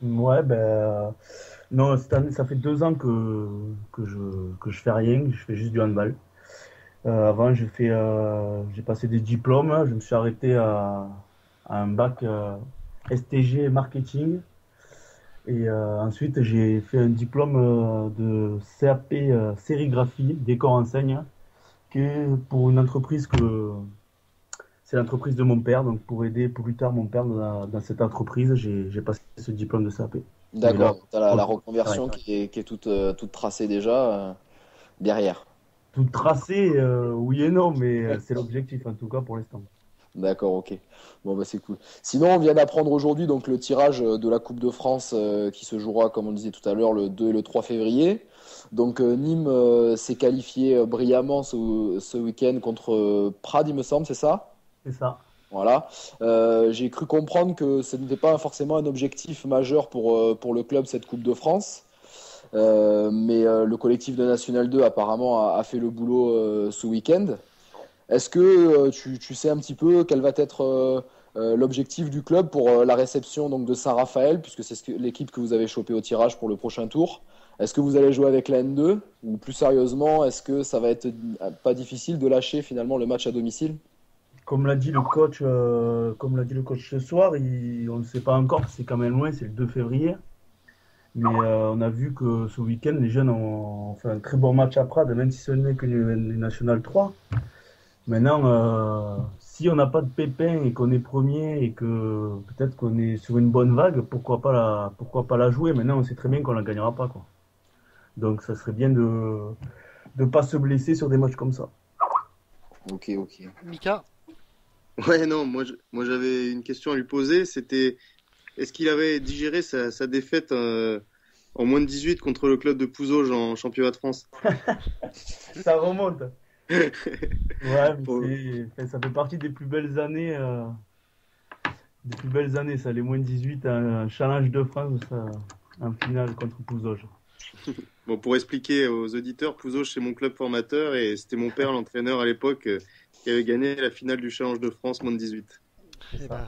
Ouais, non, cette année, ça fait 2 ans que je fais rien, je fais juste du handball. Avant, j'ai passé des diplômes, je me suis arrêté à un bac STG marketing. Et ensuite, j'ai fait un diplôme de CAP sérigraphie, décor-enseigne, qui est pour une entreprise c'est l'entreprise de mon père, donc pour aider plus tard mon père dans cette entreprise, j'ai passé ce diplôme de CAP. D'accord, tu as la reconversion qui est toute tracée déjà derrière. Toute tracée, oui et non, mais c'est l'objectif en tout cas pour l'instant. D'accord, ok. Bon, c'est cool. Sinon, on vient d'apprendre aujourd'hui donc le tirage de la Coupe de France qui se jouera, comme on le disait tout à l'heure, le 2 et le 3 février. Donc Nîmes s'est qualifié brillamment ce week-end contre Prades, il me semble, c'est ça ? C'est ça. Voilà. J'ai cru comprendre que ce n'était pas forcément un objectif majeur pour le club, cette Coupe de France. Mais le collectif de National 2 apparemment a fait le boulot ce week-end. Est-ce que tu sais un petit peu quel va être l'objectif du club pour la réception donc, de Saint-Raphaël, puisque c'est l'équipe que vous avez chopé au tirage pour le prochain tour? Est-ce que vous allez jouer avec la N2? Ou plus sérieusement, est-ce que ça va être pas difficile de lâcher finalement le match à domicile? Comme l'a dit le coach ce soir, on ne sait pas encore, c'est quand même loin, c'est le 2 février. Mais on a vu que ce week-end, les jeunes ont fait un très bon match à Prades, même si ce n'est que les National 3. Maintenant, si on n'a pas de pépins et qu'on est premier et que peut-être qu'on est sur une bonne vague, pourquoi pas la jouer? Maintenant, on sait très bien qu'on la gagnera pas, quoi. Donc ça serait bien de ne pas se blesser sur des matchs comme ça. Ok. Mika? Ouais, non, moi j'avais une question à lui poser, c'était est-ce qu'il avait digéré sa défaite en moins de 18 contre le club de Pouzauges en championnat de France? Ça remonte. Ouais, mais ça fait partie des plus belles années. Ça, les moins de 18, un challenge de France, en finale contre Pouzauges. Bon, pour expliquer aux auditeurs, Pouzauges c'est mon club formateur et c'était mon père l'entraîneur à l'époque qui avait gagné la finale du challenge de France moins de 18. Eh ben,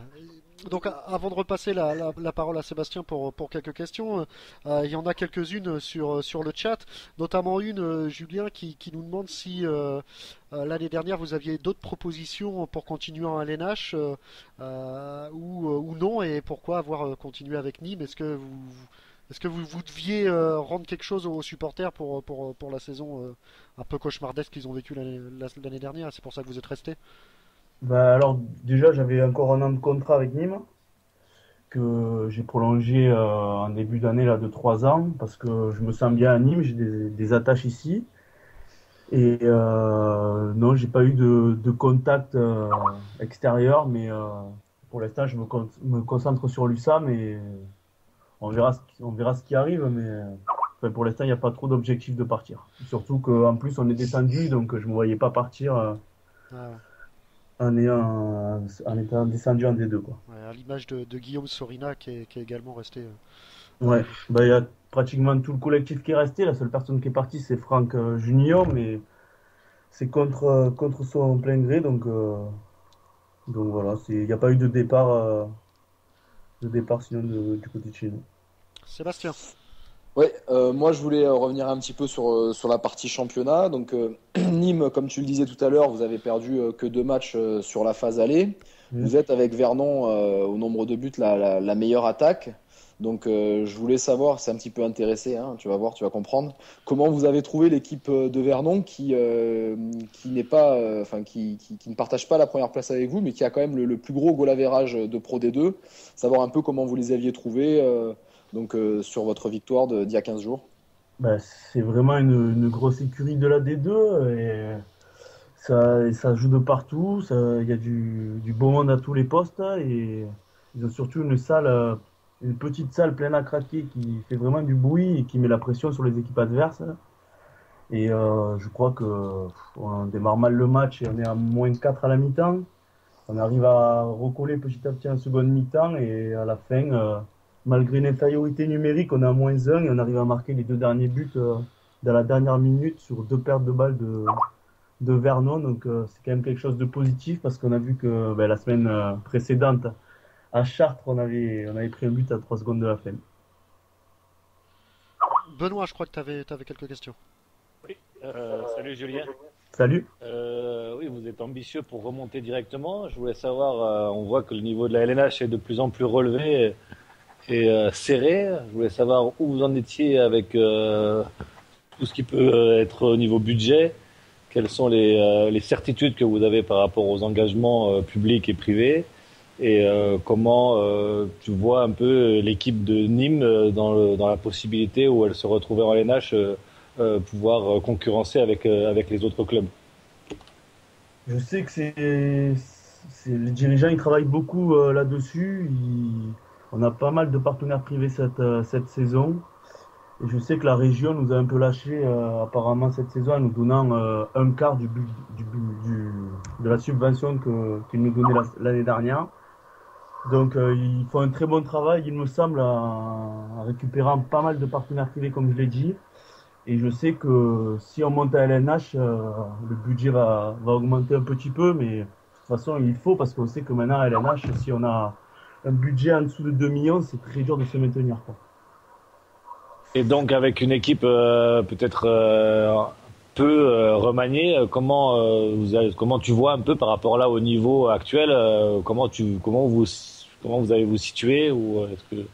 donc avant de repasser la parole à Sébastien pour quelques questions, il y en a quelques-unes sur le chat, notamment une, Julien, qui nous demande si l'année dernière vous aviez d'autres propositions pour continuer en LNH ou non, et pourquoi avoir continué avec Nîmes. Est-ce que vous deviez rendre quelque chose aux supporters pour la saison un peu cauchemardesque qu'ils ont vécu l'année dernière, c'est pour ça que vous êtes resté? Bah, alors, déjà, j'avais encore un an de contrat avec Nîmes, que j'ai prolongé en début d'année là, de 3 ans, parce que je me sens bien à Nîmes, j'ai des attaches ici. Et non, j'ai pas eu de contact extérieur, mais pour l'instant, je me concentre sur l'USAM et on verra ce qui arrive, mais enfin, pour l'instant, il n'y a pas trop d'objectif de partir. Surtout qu'en plus, on est descendu, donc je ne me voyais pas partir en étant descendu en D2, quoi. Ouais, à l'image de Guillaume Sorina qui est également resté. Ouais, bah, il y a pratiquement tout le collectif qui est resté. La seule personne qui est partie, c'est Franck Junior, mais c'est contre son plein gré, donc voilà, il n'y a pas eu de départ sinon du côté de chez nous. Sébastien. Ouais, moi je voulais revenir un petit peu sur la partie championnat. Donc Nîmes, comme tu le disais tout à l'heure, vous avez perdu que 2 matchs sur la phase aller. Vous êtes avec Vernon au nombre de buts la meilleure attaque. Donc je voulais savoir, c'est un petit peu intéressé, hein, tu vas voir, tu vas comprendre, comment vous avez trouvé l'équipe de Vernon qui n'est pas, qui ne partage pas la première place avec vous, mais qui a quand même le plus gros goal average de Pro D2. Savoir un peu comment vous les aviez trouvés sur votre victoire d'il y a 15 jours. Bah, c'est vraiment une grosse écurie de la D2 et ça joue de partout. Il y a du beau monde à tous les postes et ils ont surtout une petite salle pleine à craquer qui fait vraiment du bruit et qui met la pression sur les équipes adverses. Et je crois qu'on démarre mal le match et on est à moins 4 à la mi-temps. On arrive à recoller petit à petit en seconde mi-temps et à la fin, malgré une infériorité numérique, on est à moins 1 et on arrive à marquer les 2 derniers buts dans la dernière minute sur 2 pertes de balles de Vernon. Donc c'est quand même quelque chose de positif parce qu'on a vu que la semaine précédente, à Chartres, on avait pris un but à 3 secondes de la fin. Benoît, je crois que tu avais quelques questions. Oui, salut Julien. Salut. Oui, vous êtes ambitieux pour remonter directement. Je voulais savoir, on voit que le niveau de la LNH est de plus en plus relevé et serré. Je voulais savoir où vous en étiez avec tout ce qui peut être au niveau budget. Quelles sont les certitudes que vous avez par rapport aux engagements publics et privés et comment tu vois un peu l'équipe de Nîmes dans la possibilité où elle se retrouvait en LNH pouvoir concurrencer avec les autres clubs. Je sais que les dirigeants ils travaillent beaucoup là-dessus. On a pas mal de partenaires privés cette saison. Et je sais que la région nous a un peu lâché apparemment cette saison en nous donnant un quart de la subvention qu'ils nous donnaient l'année dernière. Donc ils font un très bon travail, il me semble, en récupérant pas mal de partenaires privés comme je l'ai dit. Et je sais que si on monte à LNH, le budget va augmenter un petit peu, mais de toute façon il faut parce qu'on sait que maintenant à LNH, si on a un budget en dessous de 2 millions, c'est très dur de se maintenir, quoi. Et donc avec une équipe peut-être peu remaniée, comment tu vois un peu par rapport là au niveau actuel, comment vous allez vous situer, ou est-ce que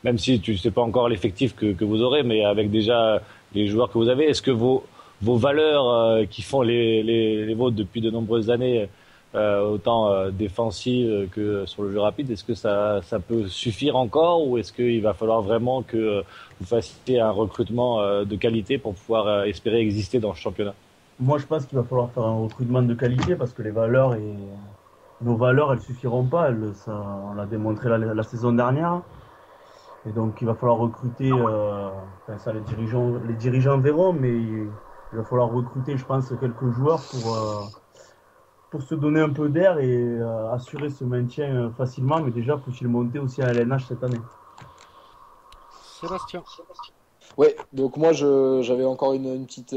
même si tu sais pas encore l'effectif que vous aurez, mais avec déjà les joueurs que vous avez, est-ce que vos valeurs qui font les vôtres depuis de nombreuses années autant défensive que sur le jeu rapide. Est-ce que ça peut suffire encore, ou est-ce qu'il va falloir vraiment que vous fassiez un recrutement de qualité pour pouvoir espérer exister dans le championnat? Moi, je pense qu'il va falloir faire un recrutement de qualité parce que nos valeurs, elles suffiront pas. On l'a démontré la saison dernière. Et donc, il va falloir recruter, ça, les dirigeants verront, mais il va falloir recruter, je pense, quelques joueurs pour se donner un peu d'air et assurer ce maintien facilement. Mais déjà, faut-il monter aussi à LNH cette année. Sébastien. Ouais, donc moi j'avais encore une petite,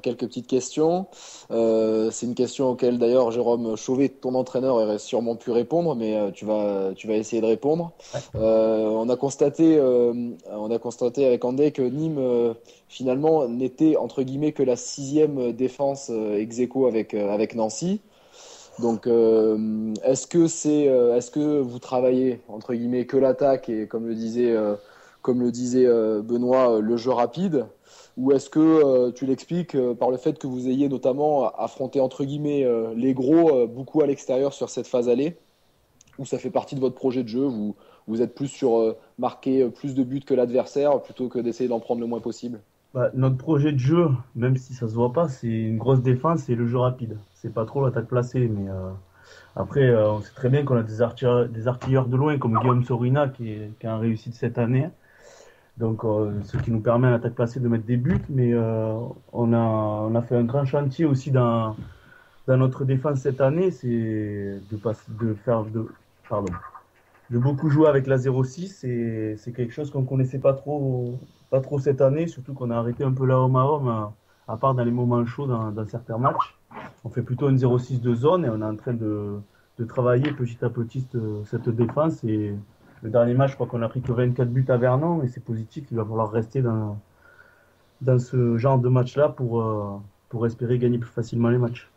quelques petites questions. C'est une question auquel d'ailleurs Jérôme Chauvet, ton entraîneur, aurait sûrement pu répondre, mais tu vas essayer de répondre. On a constaté avec Andé que Nîmes finalement n'était entre guillemets que la 6e défense ex aequo avec Nancy. Donc est-ce que vous travaillez entre guillemets que l'attaque et comme le disait Benoît, le jeu rapide, ou est-ce que tu l'expliques par le fait que vous ayez notamment affronté entre guillemets les gros beaucoup à l'extérieur sur cette phase aller, ou ça fait partie de votre projet de jeu, vous êtes plus sur marquer plus de buts que l'adversaire plutôt que d'essayer d'en prendre le moins possible? Notre projet de jeu, même si ça se voit pas, c'est une grosse défense et le jeu rapide. C'est pas trop l'attaque placée, mais après, on sait très bien qu'on a des artilleurs de loin comme Guillaume Sorina qui a réussi cette année. Donc, ce qui nous permet à l'attaque placée de mettre des buts, mais on a fait un grand chantier aussi dans notre défense cette année, c'est de beaucoup jouer avec la 0-6, et c'est quelque chose qu'on connaissait pas trop cette année, surtout qu'on a arrêté un peu la homme à homme, à part dans les moments chauds dans certains matchs. On fait plutôt une 0-6 de zone et on est en train de travailler petit à petit cette défense. Et le dernier match, je crois qu'on a pris que 24 buts à Vernon, et c'est positif. Il va falloir rester dans ce genre de match-là pour espérer gagner plus facilement les matchs.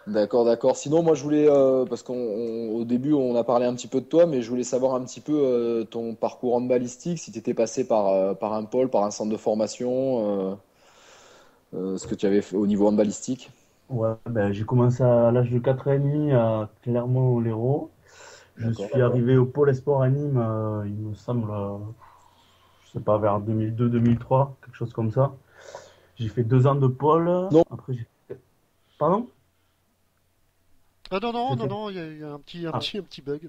D'accord. Sinon, moi, je voulais, parce qu'au début, on a parlé un petit peu de toi, mais je voulais savoir un petit peu ton parcours handballistique, si tu étais passé par un pôle, par un centre de formation, ce que tu avais fait au niveau handballistique. Ouais, j'ai commencé à l'âge de 4 ans et demi à Clermont-Lérault. Je suis arrivé au pôle Esport à Nîmes, il me semble, je sais pas, vers 2002-2003, quelque chose comme ça. J'ai fait 2 ans de pôle. Non. Après, Pardon? Non, il y a eu un petit bug.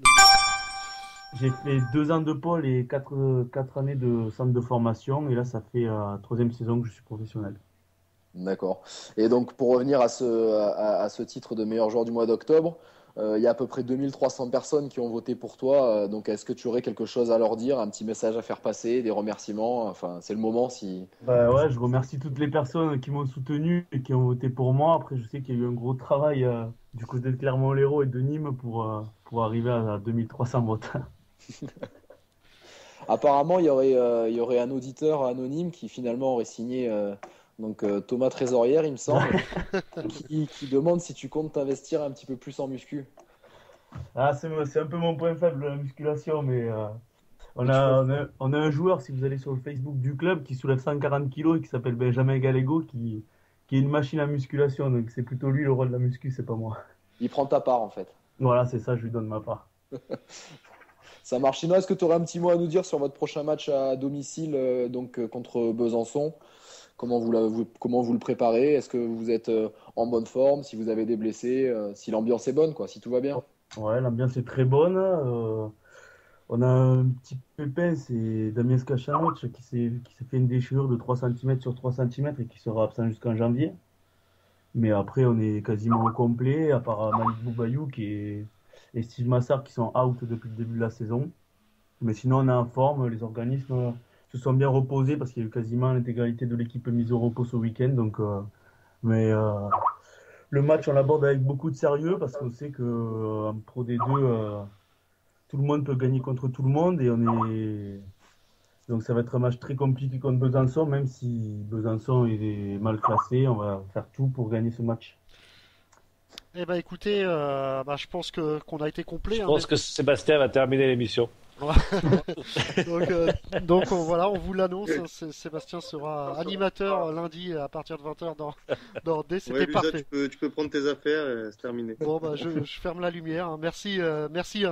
J'ai fait 2 ans de pôle et 4 années de centre de formation, et là, ça fait la 3e saison que je suis professionnel. D'accord. Et donc, pour revenir à ce titre de meilleur joueur du mois d'octobre, il y a à peu près 2300 personnes qui ont voté pour toi. Donc, est-ce que tu aurais quelque chose à leur dire, un petit message à faire passer, des remerciements? Enfin, c'est le moment si... Ouais, je remercie toutes les personnes qui m'ont soutenu et qui ont voté pour moi. Après, je sais qu'il y a eu un gros travail du côté de Clermont-Lérault et de Nîmes pour arriver à 2300 votes. Apparemment, il y aurait un auditeur anonyme qui finalement aurait signé... Donc Thomas Trésorière, il me semble, qui demande si tu comptes t'investir un petit peu plus en muscu. Ah, c'est un peu mon point faible, la musculation, mais on a un joueur, si vous allez sur le Facebook du club, qui soulève 140 kilos et qui s'appelle Benjamin Gallego, qui est une machine à musculation. Donc c'est plutôt lui le rôle de la muscu, c'est pas moi. Il prend ta part en fait. Voilà, c'est ça, je lui donne ma part. Ça marche. Sinon, est-ce que tu aurais un petit mot à nous dire sur votre prochain match à domicile, contre Besançon? Comment vous le préparez? Est-ce que vous êtes en bonne forme? Si vous avez des blessés, si l'ambiance est bonne, si tout va bien? Ouais, l'ambiance est très bonne. On a un petit pépin, c'est Damien Skachanovic qui s'est fait une déchirure de 3 cm sur 3 cm et qui sera absent jusqu'en janvier. Mais après, on est quasiment au complet, à part Malik Boubayou et Steve Massard qui sont out depuis le début de la saison. Mais sinon, on est en forme. Les organismes se sont bien reposés parce qu'il y a eu quasiment l'intégralité de l'équipe mise au repos ce week-end. Donc, le match, on l'aborde avec beaucoup de sérieux parce qu'on sait qu'en Pro D2, tout le monde peut gagner contre tout le monde, donc ça va être un match très compliqué contre Besançon, même si Besançon est mal classé. On va faire tout pour gagner ce match. Eh ben écoutez, je pense qu'on a été complet. Je pense que Sébastien va terminer l'émission. Voilà, on vous l'annonce, Sébastien sera animateur lundi à partir de 20h dans D, c'était parfait. Tu peux prendre tes affaires et c'est terminé. Bon, je ferme la lumière. Hein. Merci,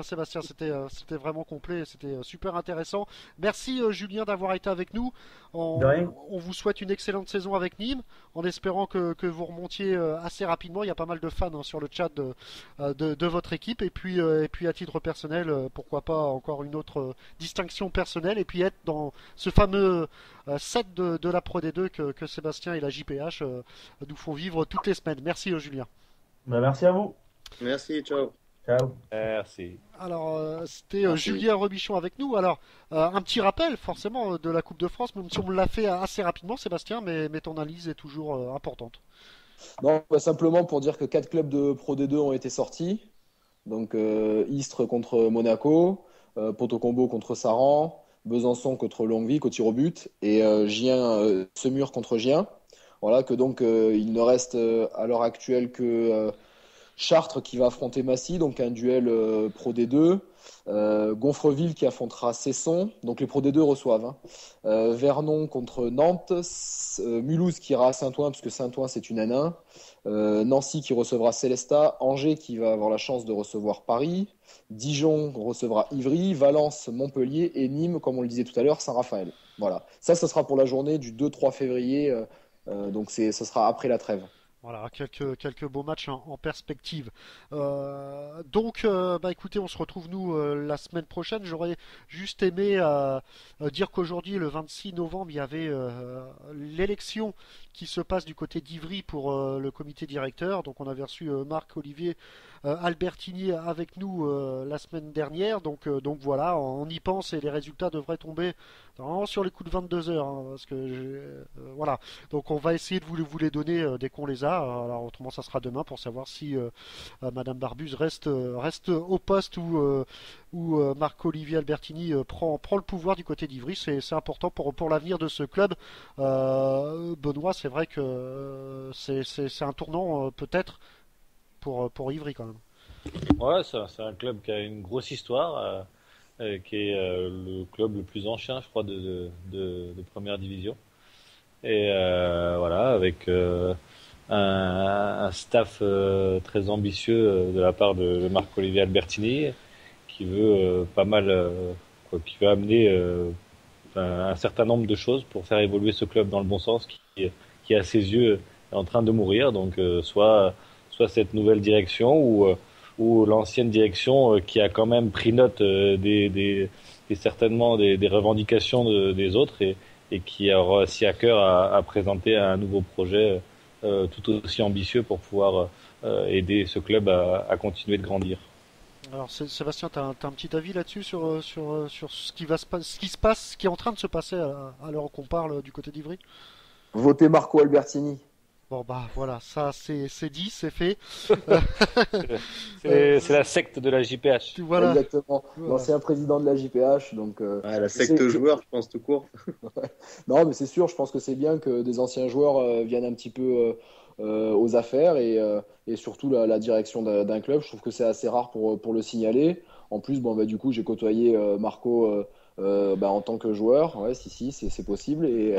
Sébastien, c'était vraiment complet, c'était super intéressant. Merci Julien d'avoir été avec nous. On vous souhaite une excellente saison avec Nîmes, en espérant que vous remontiez assez rapidement. Il y a pas mal de fans sur le chat de votre équipe, et puis à titre personnel, pourquoi pas encore une autre distinction personnelle, et puis être dans ce fameux set de la Pro D2 que Sébastien et la JPH nous font vivre toutes les semaines. Merci Julien. Merci à vous. Merci, ciao. Ciao. Merci. Alors, c'était Julien Robichon avec nous. Alors, un petit rappel, forcément, de la Coupe de France, même si on l'a fait assez rapidement, Sébastien, mais ton analyse est toujours importante. Non, simplement pour dire que 4 clubs de Pro D2 ont été sortis. Donc, Istres contre Monaco, Potocombo contre Saran, Besançon contre Longueville au tir au but, et Gien, Semur contre Gien. Voilà, que donc il ne reste à l'heure actuelle que Chartres qui va affronter Massy, donc un duel Pro D2. Gonfreville qui affrontera Cesson, donc les Pro D2 reçoivent. Vernon contre Nantes, Mulhouse qui ira à Saint-Ouen, parce que Saint-Ouen c'est une N1. Nancy qui recevra Célestat, Angers qui va avoir la chance de recevoir Paris, Dijon recevra Ivry, Valence, Montpellier et Nîmes, comme on le disait tout à l'heure, Saint-Raphaël. Voilà, ça sera pour la journée du 2-3 février, donc ça sera après la trêve. Voilà, quelques beaux matchs en perspective. Écoutez, on se retrouve nous la semaine prochaine. J'aurais juste aimé dire qu'aujourd'hui, le 26 novembre, il y avait l'élection qui se passe du côté d'Ivry pour le comité directeur. Donc on avait reçu Marc-Olivier Albertini avec nous la semaine dernière. Donc voilà, on y pense et les résultats devraient tomber normalement sur les coups de 22 heures. Hein, parce que voilà. Donc on va essayer de vous les donner dès qu'on les a. Alors autrement ça sera demain pour savoir si Madame Barbuse reste au poste ou Marc-Olivier Albertini prend le pouvoir du côté d'Ivry. C'est important pour l'avenir de ce club. Benoît, c'est vrai que c'est un tournant peut-être pour Ivry quand même. Ouais, c'est un club qui a une grosse histoire, qui est le club le plus ancien, je crois, de première division. Et voilà, avec un staff très ambitieux de la part de Marc-Olivier Albertini, qui veut qui veut amener un certain nombre de choses pour faire évoluer ce club dans le bon sens, qui à ses yeux est en train de mourir. Donc soit cette nouvelle direction ou l'ancienne direction qui a quand même pris note certainement des revendications des autres et qui aura aussi à cœur à présenter un nouveau projet tout aussi ambitieux pour pouvoir aider ce club à continuer de grandir. Alors Sébastien, t'as un petit avis là-dessus sur ce qui se passe, ce qui est en train de se passer à l'heure qu'on parle du côté d'Ivry? Votez Marco Albertini. Bon voilà, ça c'est dit, c'est fait. c'est la secte de la JPH. Voilà. Exactement. Voilà. L'ancien président de la JPH, donc. La secte joueur, je pense tout court. Non, mais c'est sûr. Je pense que c'est bien que des anciens joueurs viennent un petit peu aux affaires et surtout la direction d'un club. Je trouve que c'est assez rare pour le signaler. En plus, du coup, j'ai côtoyé Marco. En tant que joueur, ouais, si, c'est possible, et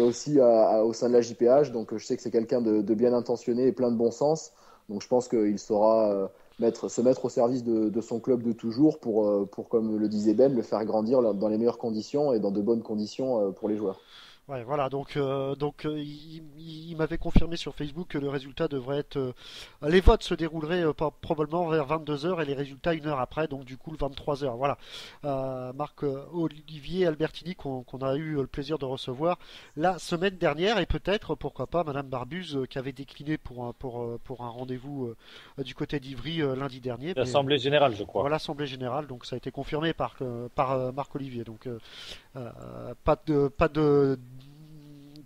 aussi au sein de la JPH, donc je sais que c'est quelqu'un de bien intentionné et plein de bon sens, donc je pense qu'il saura se mettre au service de son club de toujours pour, comme le disait Ben, le faire grandir dans les meilleures conditions et dans de bonnes conditions pour les joueurs. Ouais, voilà, donc il m'avait confirmé sur Facebook que le résultat devrait être... les votes se dérouleraient probablement vers 22h et les résultats 1 heure après, donc du coup le 23h. Voilà. Marc-Olivier Albertini qu'on a eu le plaisir de recevoir la semaine dernière, et peut-être, pourquoi pas, Madame Barbuse qui avait décliné pour un rendez-vous du côté d'Ivry lundi dernier. L'Assemblée Générale, je crois. Voilà, l'Assemblée Générale, donc ça a été confirmé par Marc-Olivier. Donc pas de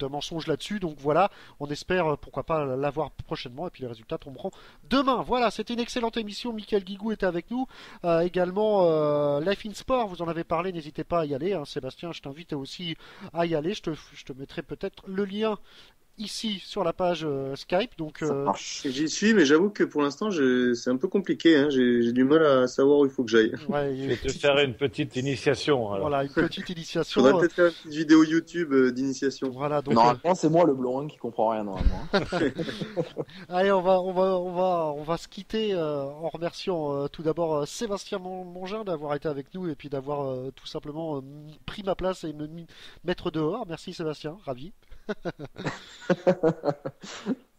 mensonges là-dessus, donc voilà, on espère pourquoi pas l'avoir prochainement et puis les résultats tomberont demain. Voilà, c'était une excellente émission. Michael Guigou était avec nous, également Life in Sport, vous en avez parlé, n'hésitez pas à y aller, hein. Sébastien, je t'invite aussi à y aller, je te mettrai peut-être le lien ici sur la page Skype. Donc, J'y suis, mais j'avoue que pour l'instant, c'est un peu compliqué. Hein. J'ai du mal à savoir où il faut que j'aille. Ouais, Je vais te faire une petite initiation. Alors. Voilà, une petite initiation. Faudrait peut-être faire une petite vidéo YouTube d'initiation. Voilà, donc, normalement, c'est moi le blond qui comprend rien normalement. Allez, on va se quitter en remerciant tout d'abord Sébastien Mongin d'avoir été avec nous et puis d'avoir tout simplement pris ma place et me mettre dehors. Merci Sébastien, ravi.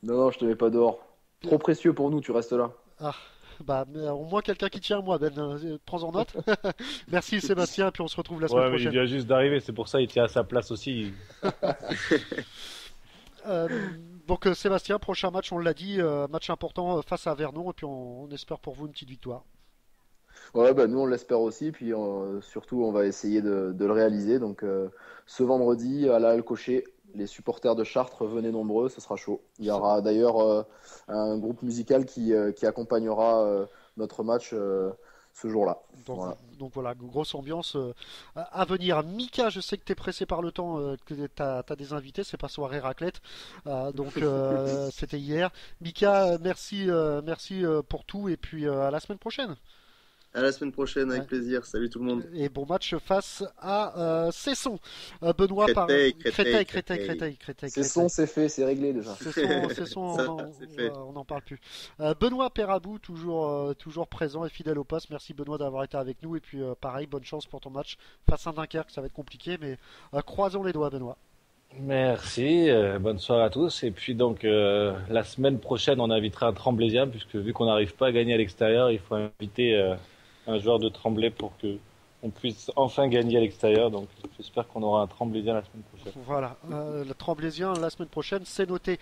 Non, je te mets pas dehors. Trop précieux pour nous, tu restes là. Ah, bah, au moins quelqu'un qui tient à moi, Ben, prends-en note. Merci Sébastien, puis on se retrouve la semaine prochaine. Il vient juste d'arriver, c'est pour ça il tient à sa place aussi. Donc Sébastien, prochain match, on l'a dit, match important face à Vernon, et puis on espère pour vous une petite victoire. Ouais, bah nous on l'espère aussi, puis surtout on va essayer de le réaliser. Donc ce vendredi à la Halle Cochet, les supporters de Chartres, venez nombreux, ce sera chaud. Il y aura d'ailleurs un groupe musical qui accompagnera notre match ce jour-là. Donc voilà, grosse ambiance à venir. Mika, je sais que tu es pressé par le temps, que tu as des invités, c'est pas soirée raclette, donc c'était hier. Mika, merci pour tout, et puis à la semaine prochaine. À la semaine prochaine, avec plaisir. Salut tout le monde. Et bon match face à Cesson. Benoît Créteil. Cesson, c'est fait, c'est réglé déjà. Cesson, on n'en parle plus. Benoît Perabou, toujours présent et fidèle au poste. Merci Benoît d'avoir été avec nous. Et puis pareil, bonne chance pour ton match face à Dunkerque. Ça va être compliqué, mais croisons les doigts, Benoît. Merci, bonne soirée à tous. Et puis donc la semaine prochaine, on invitera un Tremblaisien, puisque vu qu'on n'arrive pas à gagner à l'extérieur, il faut inviter un joueur de Tremblay pour que on puisse enfin gagner à l'extérieur. Donc j'espère qu'on aura un Tremblaisien la semaine prochaine. Voilà, le Tremblaisien la semaine prochaine, c'est noté.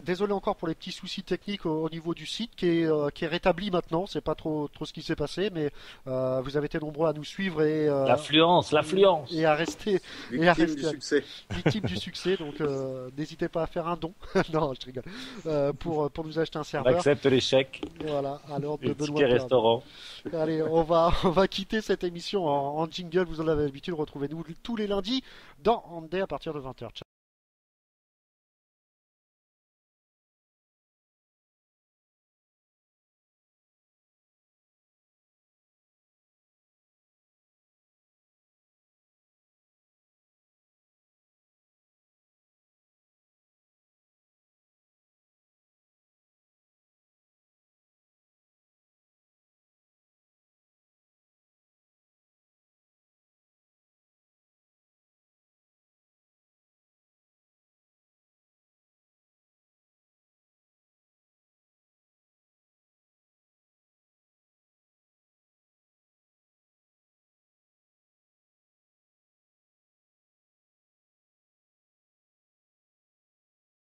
Désolé encore pour les petits soucis techniques au niveau du site qui est rétabli maintenant. C'est pas trop ce qui s'est passé, mais vous avez été nombreux à nous suivre et l'affluence et à rester victime du succès. Donc n'hésitez pas à faire un don. Non, je rigole. Pour nous acheter un serveur. On accepte les chèques. Voilà, à l'ordre de Benoît. Ticket restaurant. Allez, on va quitter cette émission en jingle. Vous en avez l'habitude. Retrouvez-nous tous les lundis dans Andé à partir de 20h. Ciao.